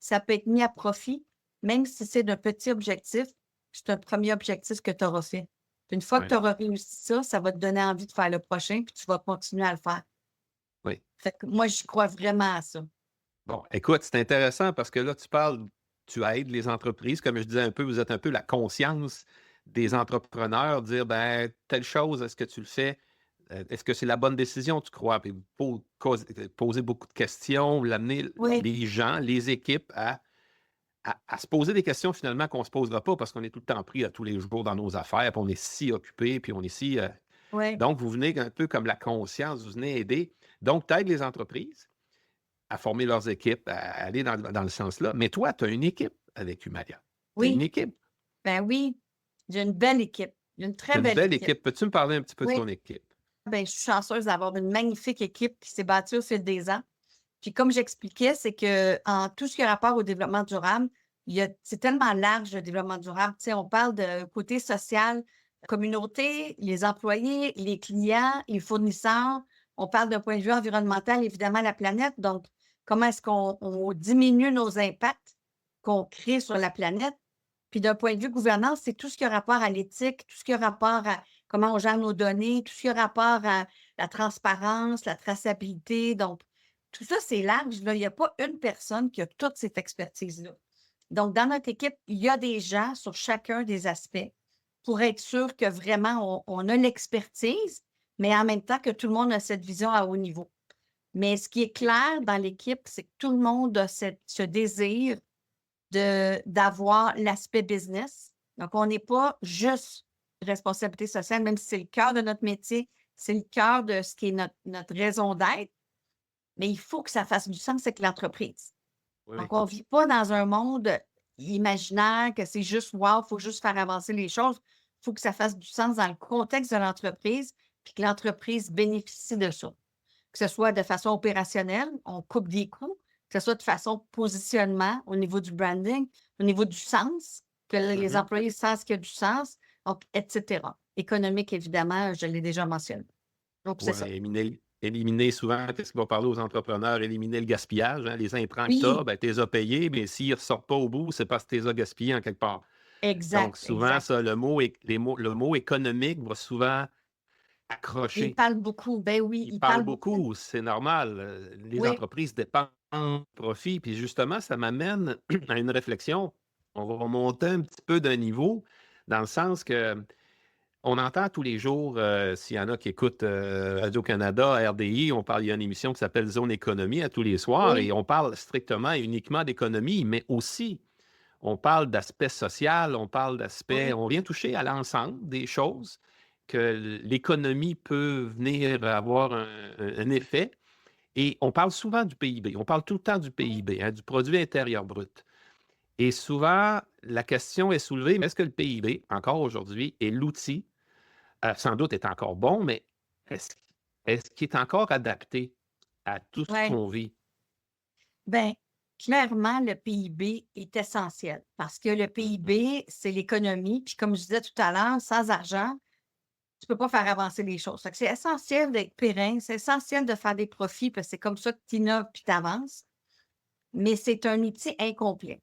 Ça peut être mis à profit, même si c'est d'un petit objectif, c'est un premier objectif que tu auras fait. Puis une fois que Oui, tu auras réussi ça, ça va te donner envie de faire le prochain, puis tu vas continuer à le faire. oui. Fait que moi, j'y crois vraiment à ça. Bon, écoute, c'est intéressant parce que là, tu parles, tu aides les entreprises, comme je disais un peu, vous êtes un peu la conscience des entrepreneurs, dire, ben, telle chose, est-ce que tu le fais? Est-ce que c'est la bonne décision, tu crois? Puis poser beaucoup de questions, l'amener Oui, les gens, les équipes à se poser des questions finalement qu'on ne se posera pas parce qu'on est tout le temps pris à tous les jours dans nos affaires, puis on est si occupé, puis on est si. oui, Donc, vous venez un peu comme la conscience, vous venez aider. Donc, tu aides les entreprises à former leurs équipes, à aller dans le sens-là. Mais toi, tu as une équipe avec Humalia. Tu as une oui, équipe. ben oui. J'ai une belle équipe, une Tu très as une belle belle équipe. équipe. Peux-tu me parler un petit peu de Oui, ton équipe? ben, je suis chanceuse d'avoir une magnifique équipe qui s'est bâtie au fil des ans. Puis comme j'expliquais, c'est que en tout ce qui a rapport au développement durable, c'est tellement large le développement durable. Tu sais, on parle de côté social, communauté, les employés, les clients, les fournisseurs. On parle d'un point de vue environnemental, évidemment, la planète. Donc, comment est-ce qu'on diminue nos impacts qu'on crée sur la planète? Puis d'un point de vue gouvernance, c'est tout ce qui a rapport à l'éthique, tout ce qui a rapport à comment on gère nos données, tout ce qui a rapport à la transparence, la traçabilité. Donc, tout ça, c'est large, là. Il y a pas une personne qui a toute cette expertise-là. Donc, dans notre équipe, il y a des gens sur chacun des aspects pour être sûr que vraiment on a l'expertise, mais en même temps que tout le monde a cette vision à haut niveau. Mais ce qui est clair dans l'équipe, c'est que tout le monde a ce désir d'avoir l'aspect business. Donc, on n'est pas juste responsabilité sociale, même si c'est le cœur de notre métier, c'est le cœur de ce qui est notre raison d'être, mais il faut que ça fasse du sens avec l'entreprise. Donc, Oui. on ne vit pas dans un monde imaginaire que c'est juste wow, il faut juste faire avancer les choses. Il faut que ça fasse du sens dans le contexte de l'entreprise, puis que l'entreprise bénéficie de ça. Que ce soit de façon opérationnelle, on coupe des coûts, que ce soit de façon positionnement au niveau du branding, au niveau du sens, que les Mhm. employés sachent qu'il y a du sens, donc, etc. Économique, évidemment, je l'ai déjà mentionné. Donc, c'est Ouais, ça. éliminer souvent, qu'est-ce qu'on va parler aux entrepreneurs? Éliminer le gaspillage, hein, les intrants que tu as, Oui, ben, tu les as payés, mais s'ils ne ressortent pas au bout, c'est parce que tu les as gaspillés en quelque part. Donc, exact, souvent, exact. ça, le mot économique va souvent Il accrocher. parle beaucoup. Ben oui, Il il parle parle beaucoup. beaucoup, c'est normal. Les Oui, entreprises dépendent de profit. Puis justement, ça m'amène à une réflexion. On va remonter un petit peu d'un niveau, dans le sens que on entend tous les jours, s'il y en a qui écoutent Radio-Canada, RDI, il y a une émission qui s'appelle Zone Économie à tous les soirs et oui, on parle strictement et uniquement d'économie, mais aussi on parle d'aspect social, on parle d'aspect, oui, on vient toucher à l'ensemble des choses que l'économie peut venir avoir un effet. Et on parle souvent du PIB, on parle tout le temps du PIB, hein, du produit intérieur brut. Et souvent, la question est soulevée, mais est-ce que le PIB, encore aujourd'hui, est l'outil, sans doute est encore bon, mais est-ce est-ce qu'il est encore adapté à tout ce oui. qu'on vit? Bien, clairement, le PIB est essentiel parce que le Mhm, PIB, c'est l'économie. Puis comme je disais tout à l'heure, sans argent, tu peux pas faire avancer les choses. Fait que c'est essentiel d'être pérenne, c'est essentiel de faire des profits parce que c'est comme ça que tu innoves puis tu avances. Mais c'est un outil incomplet.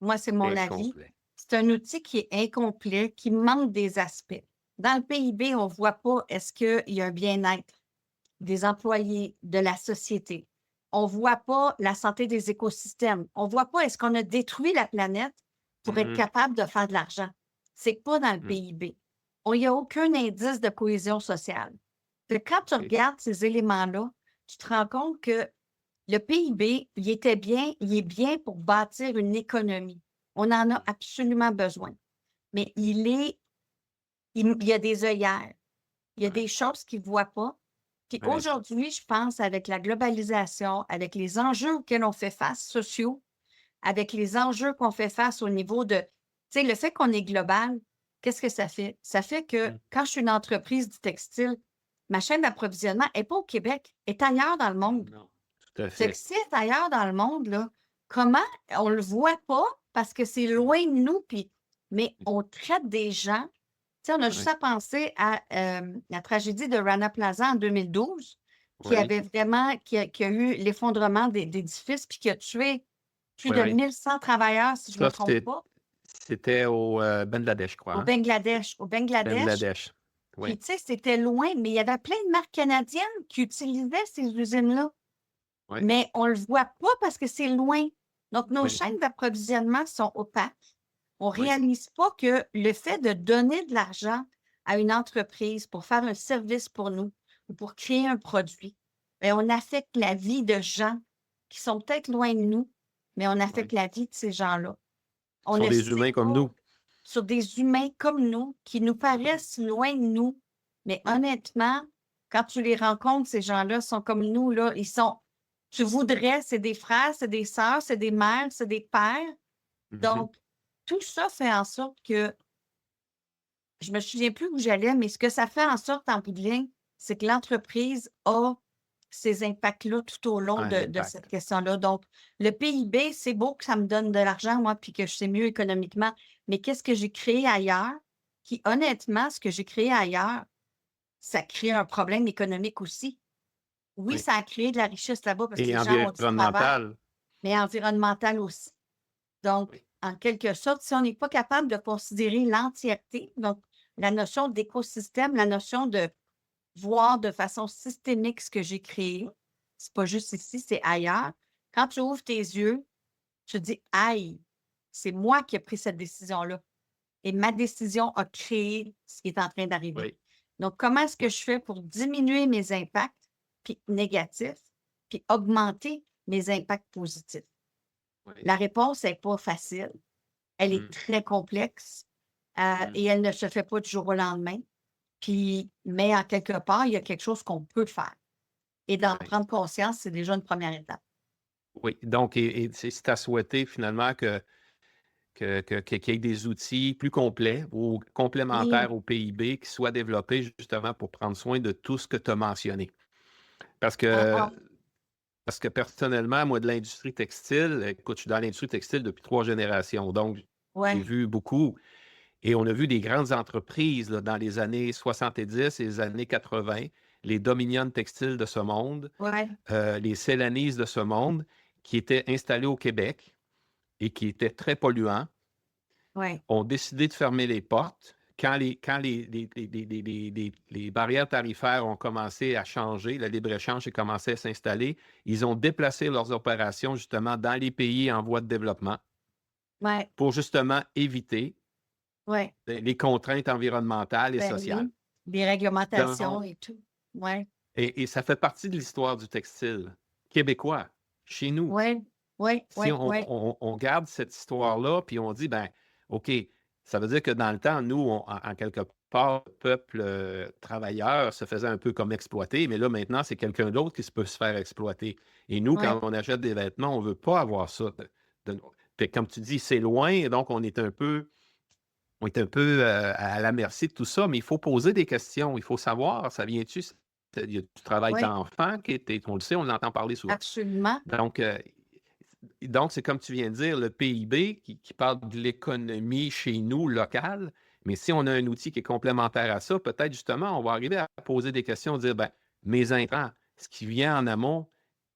Moi, c'est mon avis. incomplet. C'est un outil qui est incomplet, qui manque des aspects. Dans le PIB, on ne voit pas est-ce qu'il y a un bien-être des employés, de la société. On ne voit pas la santé des écosystèmes. On ne voit pas est-ce qu'on a détruit la planète pour être Mhm, capable de faire de l'argent. C'est pas dans le mhm, PIB. Il n'y a aucun indice de cohésion sociale. Fait que quand tu OK. regardes ces éléments-là, tu te rends compte que le PIB, il est bien pour bâtir une économie. On en a absolument besoin. Mais il y a des œillères, il y a Ouais, des choses qu'ils ne voient pas. Puis ouais, aujourd'hui, je pense, avec la globalisation, avec les enjeux auxquels on fait face, sociaux, avec les enjeux qu'on fait face au niveau de, tu sais, le fait qu'on est global, qu'est-ce que ça fait? Ça fait que mm, quand je suis une entreprise du textile, ma chaîne d'approvisionnement n'est pas au Québec, elle est ailleurs dans le monde. non, tout à Fait que fait. si elle est ailleurs dans le monde, là, comment on le voit pas parce que c'est loin de nous, mais on traite des gens. Tu sais, on a juste Ouais, à penser à la tragédie de Rana Plaza en 2012, qui oui, avait vraiment, qui a eu l'effondrement d'édifices, puis qui a tué plus oui, de oui. 1100 travailleurs, si je ne me Ça, trompe pas, c'était au Bangladesh, je crois, au hein? Bangladesh. Au Bangladesh. Bangladesh. Puis, Oui, tu sais, c'était loin, mais il y avait plein de marques canadiennes qui utilisaient ces usines-là. oui, Mais on ne le voit pas parce que c'est loin. Donc, nos oui, chaînes d'approvisionnement sont opaques. On ne oui. réalise pas que le fait de donner de l'argent à une entreprise pour faire un service pour nous ou pour créer un produit, bien, on affecte la vie de gens qui sont peut-être loin de nous, mais on affecte Oui. la vie de ces gens-là. On Ce sont ne des sait humains comme pas nous. sur des humains comme nous qui nous paraissent loin de nous, mais Oui. honnêtement, quand tu les rencontres, ces gens-là sont comme nous, là, tu voudrais, c'est des frères, c'est des sœurs, c'est des mères, c'est des pères. Mhm. Donc, tout ça fait en sorte que, je me souviens plus où j'allais, mais ce que ça fait en sorte en bout de ligne, c'est que l'entreprise a ces impacts-là tout au long Un de cette impact. question-là. Donc, le PIB, c'est beau que ça me donne de l'argent, moi, puis que je sais mieux économiquement, mais qu'est-ce que j'ai créé ailleurs? Qui, honnêtement, ce que j'ai créé ailleurs, ça crée un problème économique aussi. Oui, Oui. ça a créé de la richesse là-bas parce que Et les gens ont du travail, environnemental. mais environnemental aussi. Donc, Oui. en quelque sorte, si on n'est pas capable de considérer l'entièreté, donc la notion d'écosystème, la notion de voir de façon systémique ce que j'ai créé, c'est pas juste ici, c'est ailleurs. Quand tu ouvres tes yeux, tu te dis: «Aïe, c'est moi qui ai pris cette décision-là et ma décision a créé ce qui est en train d'arriver». Oui. Donc, comment est-ce que Oui. je fais pour diminuer mes impacts puis négatifs, puis augmenter mes impacts positifs? Oui. La réponse n'est pas facile. Elle est Mm, très complexe, mm, et elle ne se fait pas du jour au lendemain. Mais en quelque part, il y a quelque chose qu'on peut faire et d'en oui. prendre conscience, c'est déjà une première étape. Oui. Donc, c'est à souhaiter finalement qu'il y ait des outils plus complets ou Oui, complémentaires au PIB qui soient développés justement pour prendre soin de tout ce que tu as mentionné. Parce en que, en parce que personnellement, moi, de l'industrie textile, écoute, je suis dans l'industrie textile depuis 3 générations. Donc, j'ai ouais, vu beaucoup et on a vu des grandes entreprises là, dans les années 70 et les années 80, les Dominion Textiles de ce monde, ouais, les Celanese de ce monde, qui étaient installés au Québec et qui étaient très polluants, ouais, ont décidé de fermer les portes. Quand les barrières tarifaires ont commencé à changer, le libre-échange a commencé à s'installer, ils ont déplacé leurs opérations justement dans les pays en voie de développement ouais, pour justement éviter ouais. les contraintes environnementales et Ben sociales. oui, des Donc, réglementations et tout. Ouais, et ça fait partie de l'histoire du textile québécois, chez nous. ouais, ouais, Si ouais, on, ouais, on garde cette histoire-là, puis on dit, ben, OK, ça veut dire que dans le temps, nous, en quelque part, le peuple travailleur se faisait un peu comme exploiter, mais là, maintenant, c'est quelqu'un d'autre qui peut se faire exploiter. Et nous, quand ouais, on achète des vêtements, on ne veut pas avoir ça. Puis comme tu dis, c'est loin, et donc on est un peu à la merci de tout ça, mais il faut poser des questions. Il faut savoir, ça vient-tu, il y a du travail ouais, d'enfant qui était, on le sait, on entend parler souvent. absolument. Donc, c'est comme tu viens de dire, le PIB qui parle de l'économie chez nous, locale, mais si on a un outil qui est complémentaire à ça, peut-être justement, on va arriver à poser des questions, dire, ben, mes intrants, ce qui vient en amont,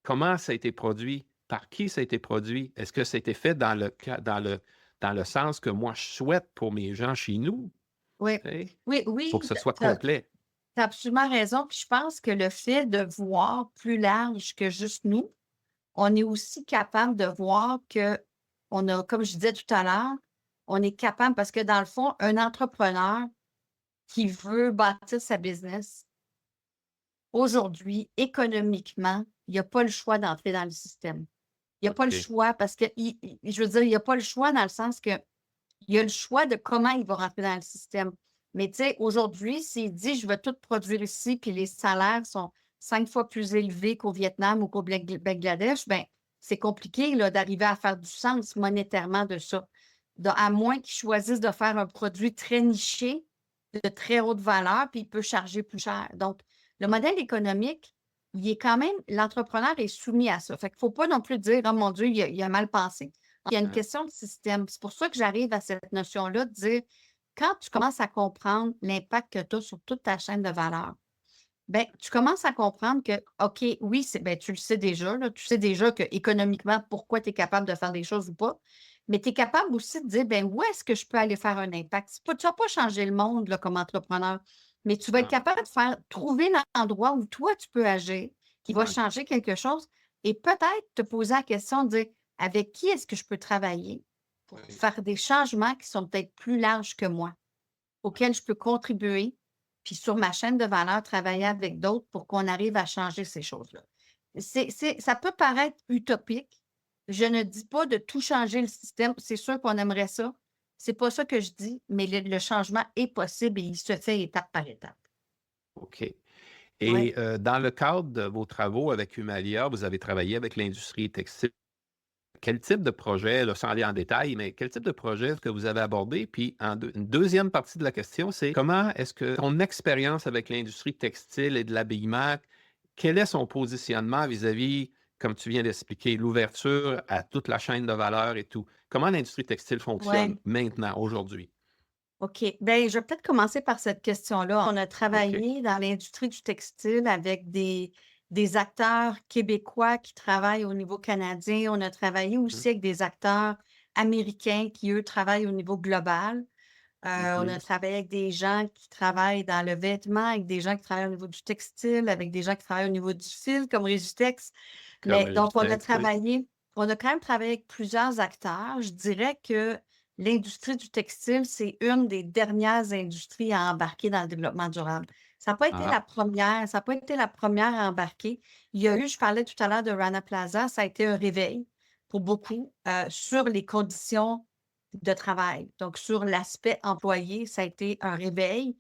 comment ça a été produit, par qui ça a été produit, est-ce que ça a été fait dans le sens que moi je souhaite pour mes gens chez nous? Oui, Il oui, faut que oui, ce soit tu as complet. absolument raison. Puis je pense que le fait de voir plus large que juste nous, on est aussi capable de voir que on a, comme je disais tout à l'heure, on est capable parce que dans le fond, un entrepreneur qui veut bâtir sa business, aujourd'hui, économiquement, il n'y a pas le choix d'entrer dans le système. Il n'y a pas le OK. choix parce que, je veux dire, il n'y a pas le choix dans le sens que il y a le choix de comment il va rentrer dans le système. Mais tu sais, aujourd'hui, s'il dit je vais tout produire ici, puis les salaires sont 5 fois plus élevés qu'au Vietnam ou qu'au Bangladesh, ben c'est compliqué là, d'arriver à faire du sens monétairement de ça. À moins qu'ils choisissent de faire un produit très niché, de très haute valeur, puis il peut charger plus cher. Donc, le modèle économique, il est quand même, l'entrepreneur est soumis à ça. Fait qu'il ne faut pas non plus dire, oh mon Dieu, il a mal pensé. Il y a une Hein, question de système. C'est pour ça que j'arrive à cette notion-là de dire, quand tu commences à comprendre l'impact que tu as sur toute ta chaîne de valeur, ben, tu commences à comprendre que, OK, oui, ben, tu le sais déjà, là, tu sais déjà que économiquement, pourquoi tu es capable de faire des choses ou pas, mais tu es capable aussi de dire, ben, où est-ce que je peux aller faire un impact? Tu ne vas pas changer le monde là, comme entrepreneur, mais tu vas être non, capable de trouver l'endroit où toi, tu peux agir, qui va ouais, changer quelque chose, et peut-être te poser la question de dire, avec qui est-ce que je peux travailler pour oui, faire des changements qui sont peut-être plus larges que moi, auxquels je peux contribuer, puis sur ma chaîne de valeur, travailler avec d'autres pour qu'on arrive à changer ces choses-là. Ça peut paraître utopique. Je ne dis pas de tout changer le système. C'est sûr qu'on aimerait ça. C'est pas ça que je dis, mais le changement est possible et il se fait étape par étape. OK. Oui. Et dans le cadre de vos travaux avec Humalia, vous avez travaillé avec l'industrie textile. Quel type de projet, là, sans aller en détail, mais quel type de projet est-ce que vous avez abordé? Puis une deuxième partie de la question, c'est comment est-ce que ton expérience avec l'industrie textile et de l'habillement, quel est son positionnement vis-à-vis, comme tu viens d'expliquer, l'ouverture à toute la chaîne de valeur et tout? Comment l'industrie textile fonctionne Ouais. maintenant, aujourd'hui? OK. Bien, je vais peut-être commencer par cette question-là. On a OK. travaillé dans l'industrie du textile avec des acteurs québécois qui travaillent au niveau canadien. On a travaillé Mhm. aussi avec des acteurs américains qui, eux, travaillent au niveau global. On a Mhm. travaillé avec des gens qui travaillent dans le vêtement, avec des gens qui travaillent au niveau du textile, avec des gens qui travaillent au niveau du fil, comme Régitex. Comme Mais donc, Logitech, oui. on a quand même travaillé avec plusieurs acteurs. Je dirais que l'industrie du textile, c'est une des dernières industries à embarquer dans le développement durable. Ça n'a pas été Ah, la première, ça n'a pas été la première à embarquer. Il y a eu, je parlais tout à l'heure de Rana Plaza, ça a été un réveil pour beaucoup sur les conditions de travail. Donc, sur l'aspect employé, ça a été un réveil.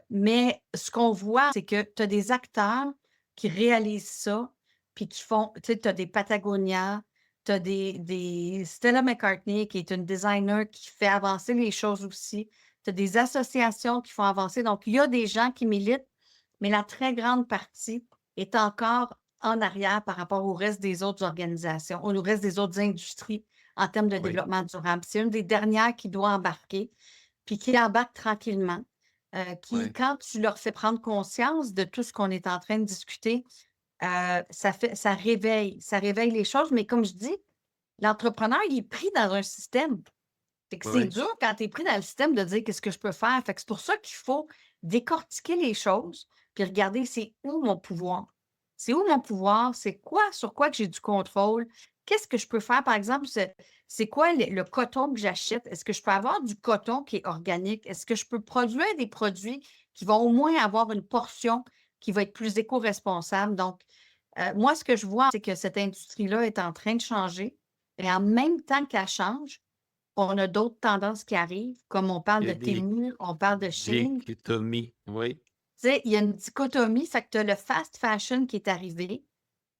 Mais ce qu'on voit, c'est que tu as des acteurs qui réalisent ça, puis qui font, tu sais, tu as des Patagonia, tu as des Stella McCartney, qui est une designer qui fait avancer les choses aussi. Tu as des associations qui font avancer. Donc, il y a des gens qui militent, mais la très grande partie est encore en arrière par rapport au reste des autres organisations, au reste des autres industries en termes de oui, développement durable. C'est une des dernières qui doit embarquer, puis qui embarque tranquillement, qui, oui. quand tu leur fais prendre conscience de tout ce qu'on est en train de discuter, ça réveille les choses. Mais comme je dis, l'entrepreneur, il est pris dans un système. Fait que c'est Oui, dur quand tu es pris dans le système de dire qu'est-ce que je peux faire. Fait que c'est pour ça qu'il faut décortiquer les choses, puis regarder c'est où mon pouvoir. C'est où mon pouvoir? C'est quoi, sur quoi que j'ai du contrôle? Qu'est-ce que je peux faire? Par exemple, c'est quoi le coton que j'achète? Est-ce que je peux avoir du coton qui est organique? Est-ce que je peux produire des produits qui vont au moins avoir une portion qui va être plus éco-responsable? Donc, moi, ce que je vois, c'est que cette industrie-là est en train de changer. Et en même temps qu'elle change, on a d'autres tendances qui arrivent, comme on parle il y de a des Temu, on parle de Shein. Tu dichotomies, oui, sais, il y a une dichotomie, fait que tu as le fast fashion qui est arrivé,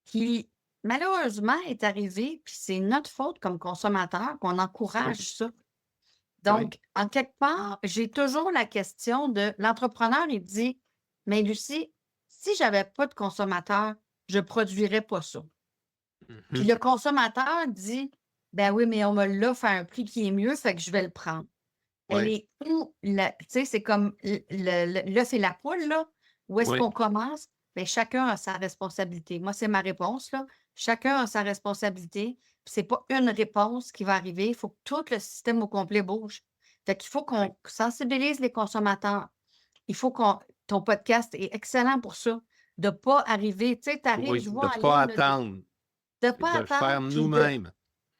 qui malheureusement est arrivé, puis c'est notre faute comme consommateur qu'on oui, encourage ça. oui. Donc, en quelque part, j'ai toujours la question de l'entrepreneur, il dit: «Mais Lucie, si j'avais pas de consommateurs, je produirais pas ça». Puis Mhm. le consommateur dit: «Ben oui, mais on me l'offre à un prix qui est mieux, fait que je vais le prendre». Elle Oui, est où la tu sais, c'est comme l'œuf et la poule, là. Où est-ce oui, qu'on commence? Bien, chacun a sa responsabilité. Moi, c'est ma réponse, là. Chacun a sa responsabilité, puis c'est pas une réponse qui va arriver. Il faut que tout le système au complet bouge. Fait qu'il faut oui, qu'on sensibilise les consommateurs. Il faut qu'on ton podcast est excellent pour ça, de pas arriver tu sais, tu arrives, oui, je de vois ne en pas ligne, là, attendre de et pas de le faire attendre, puis de nous-mêmes.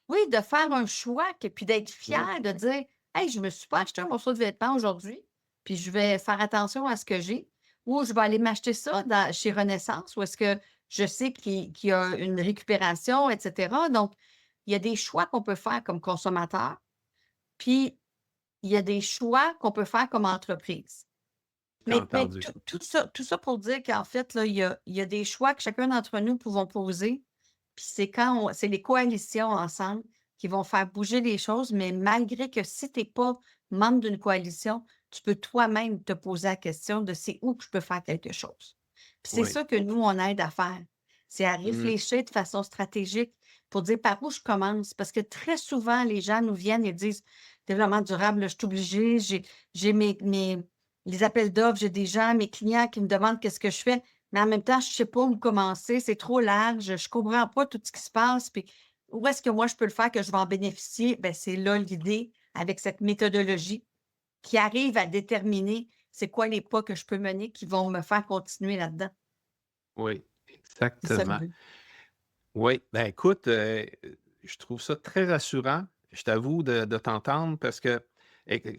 oui, de faire un choix puis d'être Oui, fier, de dire: «Hey, je me suis pas acheté un morceau de vêtement aujourd'hui, puis je vais faire attention à ce que j'ai». ou je vais aller m'acheter ça chez Renaissance, où est-ce que je sais qu'il y a une récupération, et cetera. Donc, il y a des choix qu'on peut faire comme consommateur, puis il y a des choix qu'on peut faire comme entreprise. J'ai Mais entendu. tout ça pour dire qu'en fait, là, il y a des choix que chacun d'entre nous pouvons poser, puis c'est les coalitions ensemble qui vont faire bouger les choses, mais malgré que si tu es pas membre d'une coalition, tu peux toi-même te poser la question de: «C'est où que je peux faire quelque chose?» Puis c'est Oui. ça que nous, on aide à faire. C'est à Mmh. réfléchir de façon stratégique pour dire: «Par où je commence?» Parce que très souvent, les gens nous viennent et disent: «Développement durable, là, je suis obligé, j'ai mes les appels d'offres, j'ai des gens, mes clients qui me demandent qu'est-ce que je fais, mais en même temps, je ne sais pas où commencer, c'est trop large, je ne comprends pas tout ce qui se passe, puis où est-ce que moi je peux le faire, que je vais en bénéficier?» Ben, c'est là l'idée, avec cette méthodologie qui arrive à déterminer c'est quoi les pas que je peux mener qui vont me faire continuer là-dedans. Oui, C'est ça le exactement. but. Oui, ben écoute, je trouve ça très rassurant, je t'avoue, de t'entendre parce que,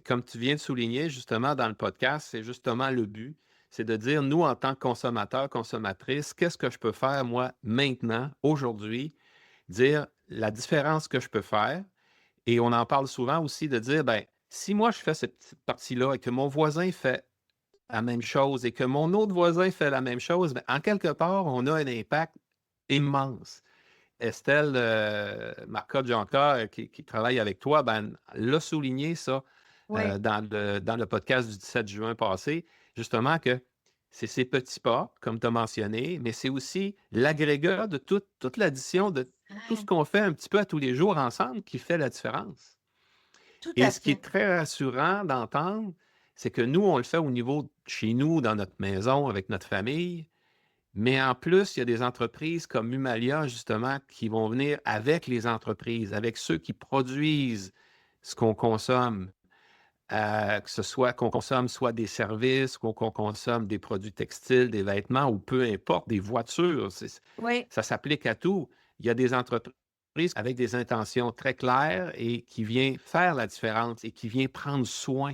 comme tu viens de souligner justement dans le podcast, c'est justement le but, c'est de dire, nous, en tant que consommateurs, consommatrices, qu'est-ce que je peux faire moi maintenant, aujourd'hui, dire la différence que je peux faire. Et on en parle souvent aussi de dire, ben, si moi je fais cette petite partie-là et que mon voisin fait la même chose et que mon autre voisin fait la même chose, ben, en quelque part, on a un impact immense. Estelle, Marcotte-Jonca, qui travaille avec toi, ben, l'a souligné ça, Oui, dans le podcast du 17 juin passé, justement que c'est ces petits pas, comme tu as mentionné, mais c'est aussi l'agrégat de toute l'addition de tout ce ah, qu'on fait un petit peu à tous les jours ensemble qui fait la différence. tout Et à ce qui fait. est très rassurant d'entendre, c'est que nous, on le fait au niveau de chez nous, dans notre maison, avec notre famille, mais en plus, il y a des entreprises comme Humalia, justement, qui vont venir avec les entreprises, avec ceux qui produisent ce qu'on consomme, que ce soit qu'on consomme soit des services, qu'on consomme des produits textiles, des vêtements ou peu importe, des voitures. Oui, Ça s'applique à tout. Il y a des entreprises avec des intentions très claires et qui viennent faire la différence et qui viennent prendre soin,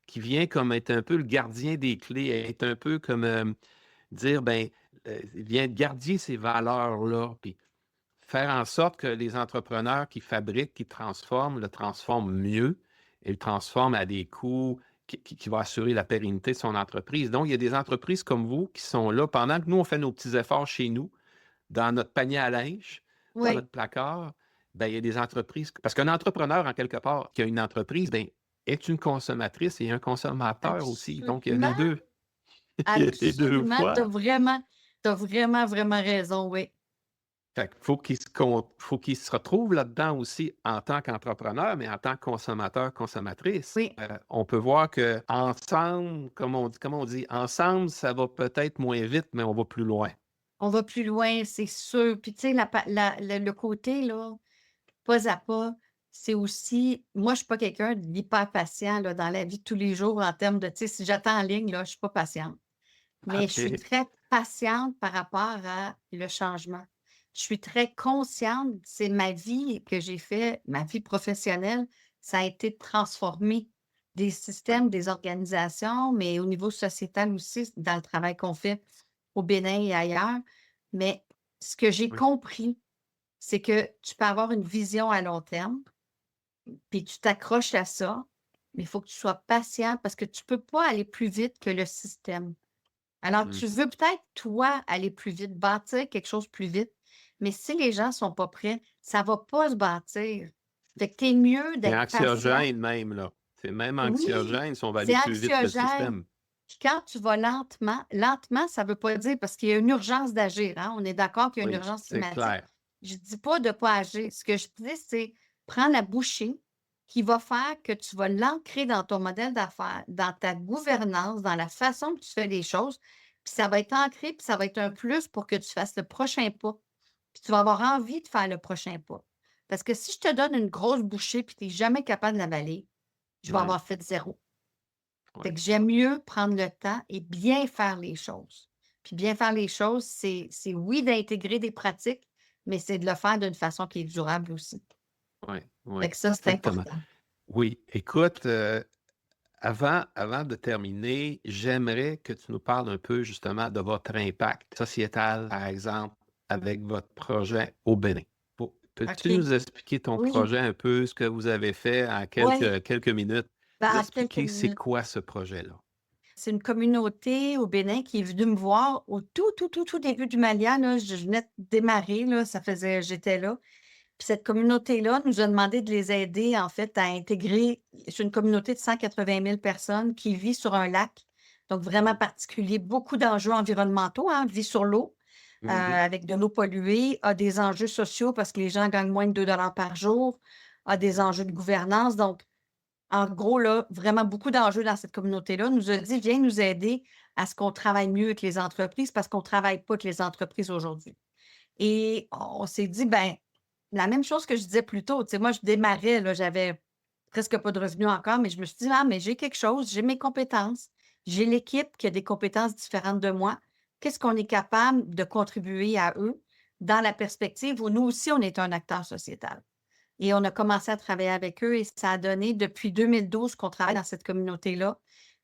qui vient comme être un peu le gardien des clés, être un peu comme dire, ben, vient garder ces valeurs-là, puis faire en sorte que les entrepreneurs qui fabriquent, qui transforment, le transforment mieux et le transforment à des coûts qui vont assurer la pérennité de son entreprise. Donc, il y a des entreprises comme vous qui sont là pendant que nous, on fait nos petits efforts chez nous, dans notre panier à linge, dans oui, notre placard. Ben, il y a des entreprises. Parce qu'un entrepreneur, en quelque part, qui a une entreprise, ben, est une consommatrice et un consommateur aussi. Donc, il y a les absolument, deux. Il y a les deux absolument. Tu as fois. vraiment, t'as vraiment, vraiment raison, oui. Fait qu'il faut qu'ils se retrouvent là-dedans aussi en tant qu'entrepreneur, mais en tant que consommateur, consommatrice. Oui. On peut voir qu'ensemble, comme on dit, ensemble, ça va peut-être moins vite, mais on va plus loin. On va plus loin, c'est sûr. Puis tu sais, la pa la le côté là, pas à pas, c'est aussi moi, je suis pas quelqu'un d'hyper patient là, dans la vie de tous les jours en termes de tu sais, si j'attends en ligne là, je suis pas patiente. Mais je suis OK. très patiente par rapport à le changement. Je suis très consciente, c'est ma vie que j'ai fait, ma vie professionnelle, ça a été de transformer des Oui, systèmes, des organisations, mais au niveau sociétal aussi, dans le travail qu'on fait au Bénin et ailleurs. Mais ce que j'ai oui, compris, c'est que tu peux avoir une vision à long terme, puis tu t'accroches à ça, mais il faut que tu sois patient parce que tu peux pas aller plus vite que le système. Alors, mmh. tu veux peut-être, toi, aller plus vite, bâtir quelque chose plus vite, mais si les gens sont pas prêts, ça va pas se bâtir. Fait que tu es mieux C'est d'être patient. anxiogène même, là. C'est même Oui, anxiogène si on va aller c'est plus vite que le anxiogène. système. Puis quand tu vas lentement, lentement, ça veut pas dire parce qu'il y a une urgence d'agir, hein, on est d'accord qu'il y a une Oui, urgence c'est climatique. clair. Je dis pas de pas agir. Ce que je dis, c'est prendre la bouchée qui va faire que tu vas l'ancrer dans ton modèle d'affaires, dans ta gouvernance, dans la façon que tu fais les choses, puis ça va être ancré, puis ça va être un plus pour que tu fasses le prochain pas. Puis tu vas avoir envie de faire le prochain pas. Parce que si je te donne une grosse bouchée puis tu es jamais capable de l'avaler, je vais Mmh, avoir fait zéro. Fait ouais, que j'aime mieux prendre le temps et bien faire les choses. Puis bien faire les choses, c'est oui d'intégrer des pratiques, mais c'est de le faire d'une façon qui est durable aussi. ouais, Fait ouais, que ça, c'est exactement. important. Oui, écoute, avant de terminer, j'aimerais que tu nous parles un peu justement de votre impact sociétal, par exemple, avec votre projet au Bénin. Peux-tu OK. nous expliquer ton Oui, projet un peu, ce que vous avez fait en oui, quelques minutes? Nous ben, en quelques expliquer c'est minutes. quoi ce projet-là? C'est une communauté au Bénin qui est venue me voir au tout début du Malia, là. Je venais de démarrer, là, j'étais là. Puis cette communauté-là nous a demandé de les aider, en fait, à intégrer. C'est une communauté de 180 000 personnes qui vit sur un lac, donc vraiment Mmh. particulier. Beaucoup d'enjeux environnementaux, hein, vit sur l'eau, Mmh. avec de l'eau polluée, a des enjeux sociaux parce que les gens gagnent moins de 2 $ par jour, a des Ouais. enjeux de gouvernance. Donc, en gros, là, vraiment beaucoup d'enjeux dans cette communauté-là. Nous a dit: «Viens nous aider à ce qu'on travaille mieux avec les entreprises parce qu'on ne travaille pas avec les entreprises aujourd'hui». Et on s'est dit, ben, la même chose que je disais plus tôt, tu sais, moi, je démarrais, là, j'avais presque pas de revenus encore, mais je me suis dit: «Ah, mais j'ai quelque chose, j'ai mes compétences, j'ai l'équipe qui a des compétences différentes de moi. Qu'est-ce qu'on est capable de contribuer à eux dans la perspective où nous aussi, on est un acteur sociétal?» Et on a commencé à travailler avec eux et ça a donné depuis 2012 qu'on travaille dans cette communauté-là,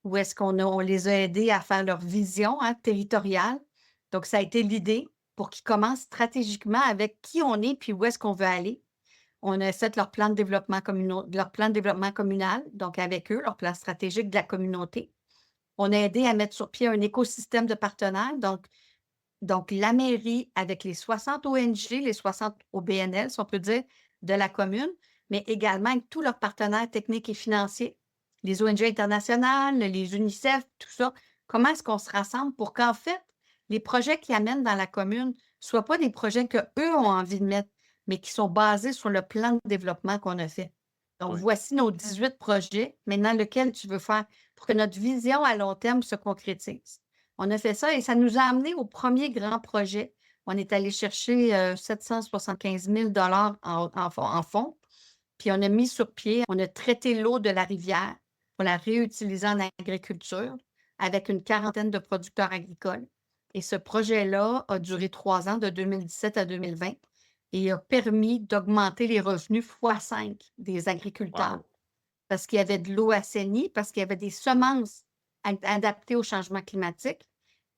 où est-ce on les a aidés à faire leur vision, hein, territoriale. Donc ça a été l'idée pour qu'ils commencent stratégiquement avec qui on est puis où est-ce qu'on veut aller. On a fait leur plan de développement communal, donc avec eux, leur plan stratégique de la communauté. On a aidé à mettre sur pied un écosystème de partenaires, donc la mairie avec les 60 ONG, les 60 OBNL, si on peut dire, de la commune, mais également avec tous leurs partenaires techniques et financiers, les ONG internationales, les UNICEF, tout ça. Comment est-ce qu'on se rassemble pour qu'en fait, les projets qu'ils amènent dans la commune ne soient pas des projets qu'eux ont envie de mettre, mais qui sont basés sur le plan de développement qu'on a fait. Donc, Oui. voici nos 18 projets. Maintenant, lequel tu veux faire pour que notre vision à long terme se concrétise. On a fait ça et ça nous a amené au premier grand projet. On est allé chercher 775 000 en fonds, puis on a mis sur pied, on a traité l'eau de la rivière pour la réutiliser en agriculture avec une quarantaine de producteurs agricoles. Et ce projet-là a duré 3 ans, de 2017 à 2020, et a permis d'augmenter les revenus fois 5 des agriculteurs Wow! parce qu'il y avait de l'eau assainie, parce qu'il y avait des semences adaptées au changement climatique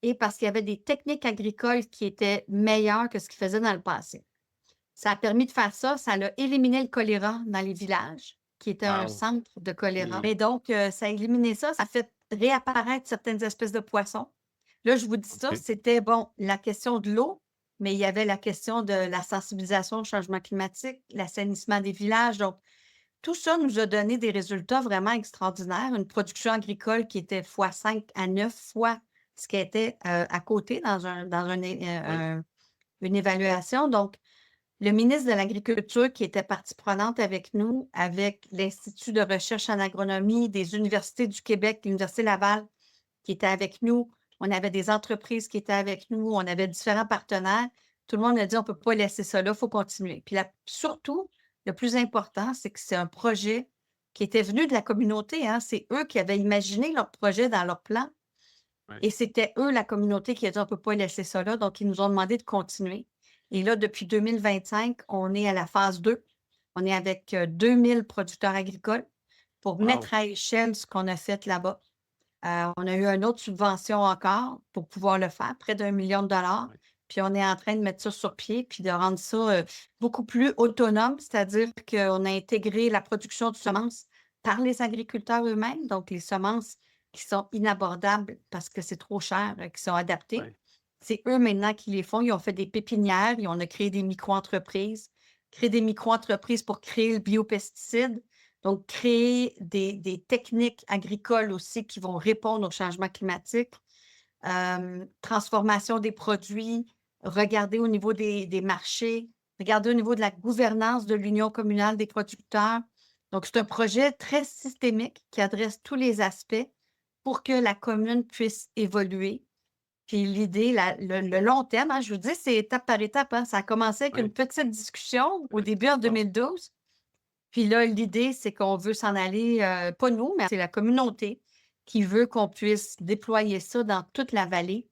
et parce qu'il y avait des techniques agricoles qui étaient meilleures que ce qu'ils faisaient dans le passé. Ça a permis de faire ça, ça a éliminé le choléra dans les villages, qui était un Wow! centre de choléra. Mmh. Et donc, ça a éliminé ça, ça a fait réapparaître certaines espèces de poissons. Là, je vous dis ça, OK. c'était, bon, la question de l'eau, mais il y avait la question de la sensibilisation au changement climatique, l'assainissement des villages. Donc, tout ça nous a donné des résultats vraiment extraordinaires, une production agricole qui était fois 5 à 9 fois ce qui était, à côté Oui. une évaluation. Donc, le ministre de l'Agriculture qui était partie prenante avec nous, avec l'Institut de recherche en agronomie des universités du Québec, l'Université Laval qui était avec nous. On avait des entreprises qui étaient avec nous, on avait différents partenaires. Tout le monde a dit: «On ne peut pas laisser ça là, il faut continuer». Puis là, surtout, le plus important, c'est que c'est un projet qui était venu de la communauté, hein. C'est eux qui avaient imaginé leur projet dans leur plan Ouais. et c'était eux, la communauté, qui a dit: «On ne peut pas laisser ça là», donc ils nous ont demandé de continuer. Et là, depuis 2025, on est à la phase 2. On est avec 2 000 producteurs agricoles pour Wow! mettre à échelle ce qu'on a fait là-bas. On a eu une autre subvention encore pour pouvoir le faire, près d'1 million de dollars. Ouais. Puis on est en train de mettre ça sur pied, puis de rendre ça, beaucoup plus autonome, c'est-à-dire qu'on a intégré la production de semences par les agriculteurs eux-mêmes, donc les semences qui sont inabordables parce que c'est trop cher, qui sont adaptées. Ouais. C'est eux maintenant qui les font. Ils ont fait des pépinières, on a créé des micro-entreprises pour créer le biopesticide. Donc, créer des techniques agricoles aussi qui vont répondre au changement climatique, transformation des produits, regarder au niveau des marchés, regarder au niveau de la gouvernance de l'Union communale des producteurs. Donc, c'est un projet très systémique qui adresse tous les aspects pour que la commune puisse évoluer. Puis l'idée, le long terme, hein, je vous dis, c'est étape par étape, hein. Ça a commencé avec une Ouais. petite discussion au début en Bon. 2012. Puis là, l'idée, c'est qu'on veut s'en aller, pas nous, mais c'est la communauté qui veut qu'on puisse déployer ça dans toute la vallée,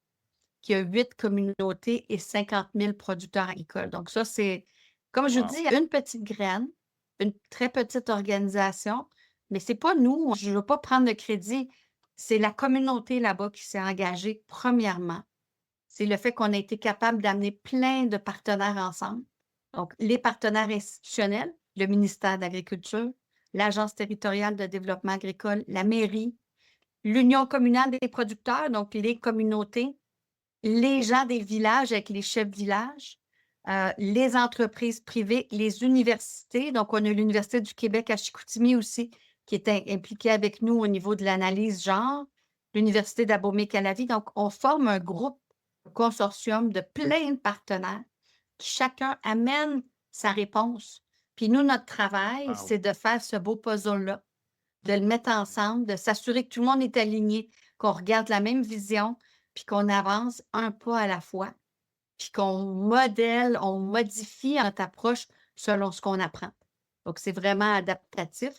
qui a 8 communautés et 50 000 producteurs agricoles. Donc ça, c'est comme je vous dis, Wow! une petite graine, une très petite organisation, Mais c'est pas nous, je veux pas prendre le crédit. C'est la communauté là-bas qui s'est engagée premièrement. C'est le fait qu'on a été capable d'amener plein de partenaires ensemble. Donc, les partenaires institutionnels, le ministère de l'Agriculture, l'Agence territoriale de développement agricole, la mairie, l'Union communale des producteurs, donc les communautés, les gens des villages avec les chefs de village, les entreprises privées, les universités. Donc, on a l'Université du Québec à Chicoutimi aussi, qui est impliquée avec nous au niveau de l'analyse genre, l'Université d'Abomey-Calavi. Donc, on forme un groupe, un consortium de plein de partenaires qui chacun amène sa réponse. Puis nous, notre travail, Wow. c'est de faire ce beau puzzle-là, de le mettre ensemble, de s'assurer que tout le monde est aligné, qu'on regarde la même vision, puis qu'on avance un pas à la fois, puis qu'on modèle, on modifie notre approche selon ce qu'on apprend. Donc, c'est vraiment adaptatif,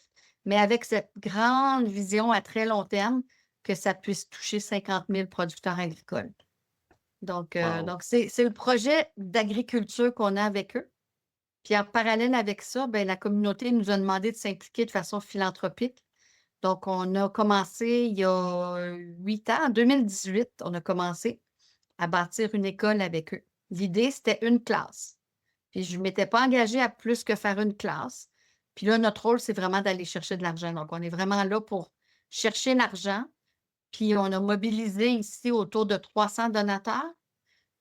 mais avec cette grande vision à très long terme que ça puisse toucher 50 000 producteurs agricoles. Donc, Wow. c'est le projet d'agriculture qu'on a avec eux. Puis en parallèle avec ça, ben, la communauté nous a demandé de s'impliquer de façon philanthropique. Donc, on a commencé il y a 8 ans, en 2018, on a commencé à bâtir une école avec eux. L'idée, c'était une classe. Puis je ne m'étais pas engagée à plus que faire une classe. Puis là, notre rôle, c'est vraiment d'aller chercher de l'argent. Donc, on est vraiment là pour chercher l'argent. Puis on a mobilisé ici autour de 300 donateurs.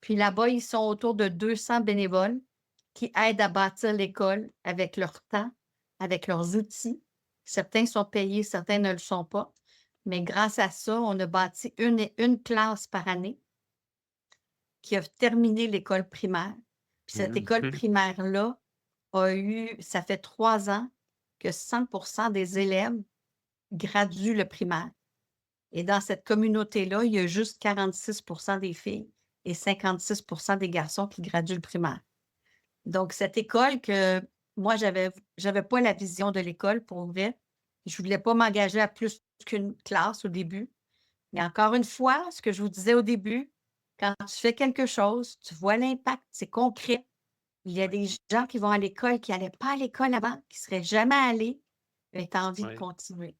Puis là-bas, ils sont autour de 200 bénévoles qui aident à bâtir l'école avec leur temps, avec leurs outils. Certains sont payés, certains ne le sont pas. Mais grâce à ça, on a bâti une classe par année qui a terminé l'école primaire. Puis cette école Mhm. primaire-là ça fait 3 ans que 100% des élèves graduent le primaire. Et dans cette communauté-là, il y a juste 46% des filles et 56% des garçons qui graduent le primaire. Donc, cette école que moi, j'avais pas la vision de l'école pour vrai. Je voulais pas m'engager à plus qu'une classe au début. Mais encore une fois, ce que je vous disais au début, quand tu fais quelque chose, tu vois l'impact, c'est concret. Il y a Ouais. des gens qui vont à l'école, qui n'allaient pas à l'école avant, qui ne seraient jamais allés, mais tu as envie de Ouais. continuer.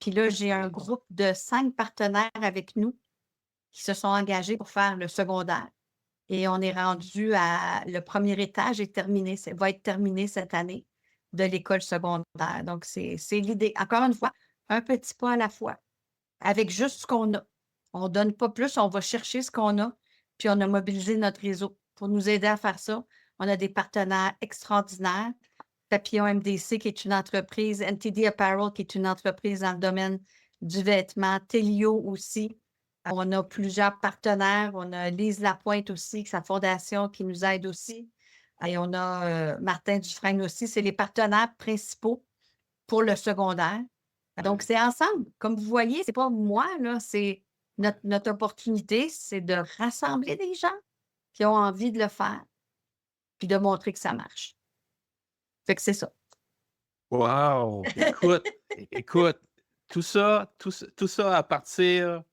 Puis là, j'ai un Ouais. groupe de 5 partenaires avec nous qui se sont engagés pour faire le secondaire. Et on est rendu à le premier étage est terminé, va être terminé cette année de l'école secondaire. Donc, c'est l'idée. Encore une fois, un petit pas à la fois, avec juste ce qu'on a. On ne donne pas plus, on va chercher ce qu'on a, puis on a mobilisé notre réseau pour nous aider à faire ça. On a des partenaires extraordinaires. Papillon MDC, qui est une entreprise, NTD Apparel, qui est une entreprise dans le domaine du vêtement, Telio aussi. On a plusieurs partenaires. On a Lise Lapointe aussi, sa fondation qui nous aide aussi. Et on a Martin Dufresne aussi. C'est les partenaires principaux pour le secondaire. Donc, Ouais. c'est ensemble. Comme vous voyez, c'est pas moi, là, c'est notre opportunité, c'est de rassembler des gens qui ont envie de le faire, puis de montrer que ça marche. Fait que c'est ça. Wow! Écoute, tout ça à partir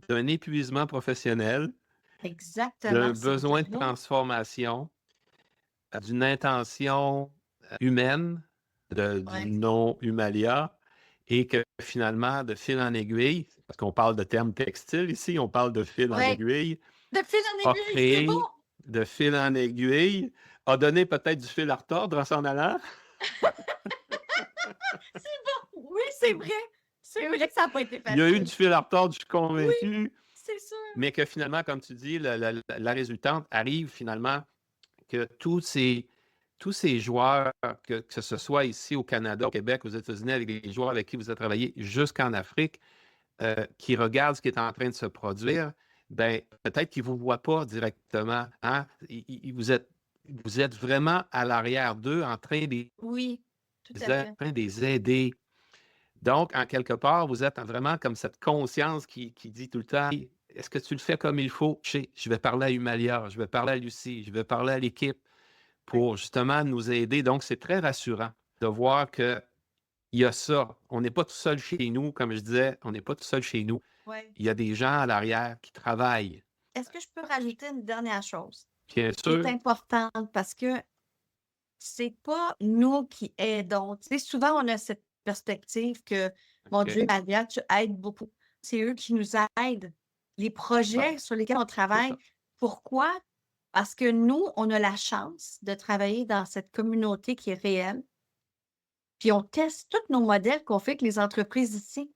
d'un épuisement professionnel, d'un Exactement, c'est besoin de vrai. transformation, d'une intention humaine, du Ouais. nom Humalia, et que finalement, de fil en aiguille, parce qu'on parle de termes textiles ici, on parle de fil en Ouais. aiguille, De fil en a aiguille, c'est bon! créé de fil en aiguille, a donné peut-être du fil à retordre en s'en allant. C'est bon! Oui, c'est vrai! C'est vrai que ça n'a pas été Il y a eu du facile. fil à retordre, je suis Oui, convaincu, c'est sûr. mais que finalement, comme tu dis, la résultante arrive finalement que tous ces joueurs, que ce soit ici au Canada, au Québec, aux États-Unis, avec les joueurs avec qui vous avez travaillé, jusqu'en Afrique, qui regardent ce qui est en train de se produire, ben, peut-être qu'ils ne vous voient pas directement. Hein? Vous êtes vraiment à l'arrière d'eux, en train de Oui, tout vous à êtes fait. en train de les aider. Donc, en quelque part, vous êtes vraiment comme cette conscience qui dit tout le temps, hey, est-ce que tu le fais comme il faut? Je vais parler à Humalia, je vais parler à Lucie, je vais parler à l'équipe Oui, pour justement nous aider. Donc, c'est très rassurant de voir qu'il y a ça. On n'est pas tout seul chez nous, comme je disais, on n'est pas tout seul chez nous. oui. Il y a des gens à l'arrière qui travaillent. Est-ce que je peux rajouter une dernière chose Bien qui est sûr, importante parce que c'est pas nous qui aidons. Tu sais, souvent, on a cette perspective que, mon Dieu, OK. Maria, tu aides beaucoup. C'est eux qui nous aident. Les Ben, projets sur lesquels on c'est travaille, ça. pourquoi? Parce que nous, on a la chance de travailler dans cette communauté qui est réelle, puis on teste tous nos modèles qu'on fait avec les entreprises ici.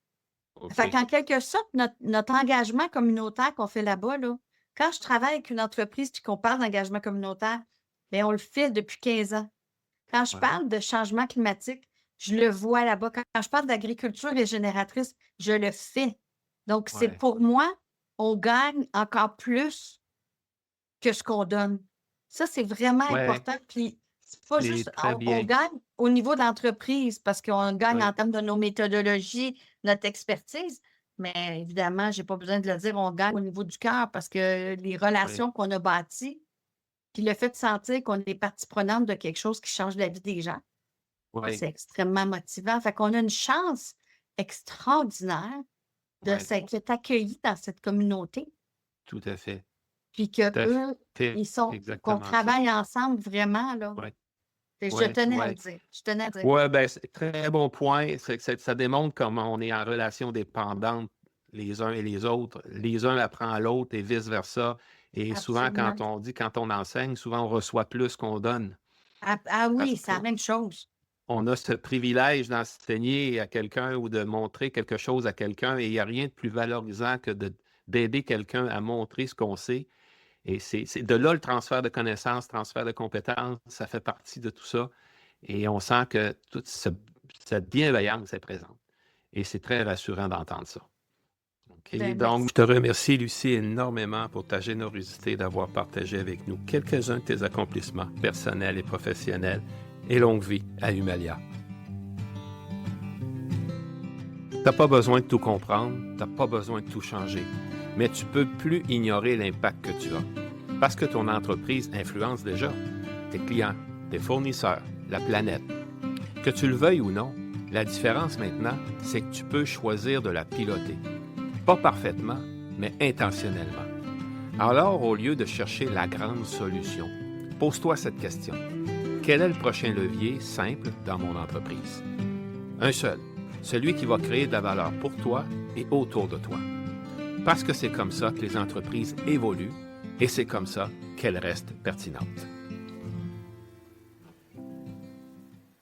Fait OK. qu'en quelque sorte, notre engagement communautaire qu'on fait là-bas, là, quand je travaille avec une entreprise puis qu'on parle d'engagement communautaire, bien, on le fait depuis 15 ans. Quand je Ouais. parle de changement climatique, je le vois là-bas. Quand je parle d'agriculture régénératrice, je le fais. Donc, c'est Ouais. pour moi, on gagne encore plus que ce qu'on donne. Ça, c'est vraiment Ouais. important. Puis, c'est pas C'est juste, très on bien. gagne au niveau d'entreprise parce qu'on gagne en Oui. termes de nos méthodologies, notre expertise. Mais évidemment, j'ai pas besoin de le dire, on gagne au niveau du cœur parce que les Oui. relations qu'on a bâties, puis le fait de sentir qu'on est partie prenante de quelque chose qui change la vie des gens, ça, Oui. c'est extrêmement motivant. Fait qu'on a une chance extraordinaire de Ouais. s'être accueillis dans cette communauté. Tout à fait. Puis Tout à qu'eux, fait. ils sont qu'on Exactement ça. travaille ensemble vraiment, là. Ouais. Et je Ouais. tenais à le Ouais. dire, je tenais à le dire. Ouais, ben, c'est très bon point. Ça démontre comment on est en relation dépendante les uns et les autres. Les uns apprennent à l'autre et vice-versa. Et souvent, Absolument. quand on enseigne, souvent on reçoit plus qu'on donne. Ah Parce oui, c'est la même chose. qu'on a ce privilège d'enseigner à quelqu'un ou de montrer quelque chose à quelqu'un et il n'y a rien de plus valorisant que d'aider quelqu'un à montrer ce qu'on sait. Et c'est de là le transfert de connaissances, transfert de compétences, ça fait partie de tout ça. Et on sent que toute cette bienveillance est présente. Et c'est très rassurant d'entendre ça. OK? Ben, Donc, merci. je te remercie, Lucie, énormément pour ta générosité d'avoir partagé avec nous quelques-uns de tes accomplissements personnels et professionnels. Et longue vie à Humalia. Tu n'as pas besoin de tout comprendre, tu n'as pas besoin de tout changer, mais tu ne peux plus ignorer l'impact que tu as. Parce que ton entreprise influence déjà tes clients, tes fournisseurs, la planète. Que tu le veuilles ou non, la différence maintenant, c'est que tu peux choisir de la piloter. Pas parfaitement, mais intentionnellement. Alors, au lieu de chercher la grande solution, pose-toi cette question. Quel est le prochain levier simple dans mon entreprise? Un seul, celui qui va créer de la valeur pour toi et autour de toi. Parce que c'est comme ça que les entreprises évoluent et c'est comme ça qu'elles restent pertinentes.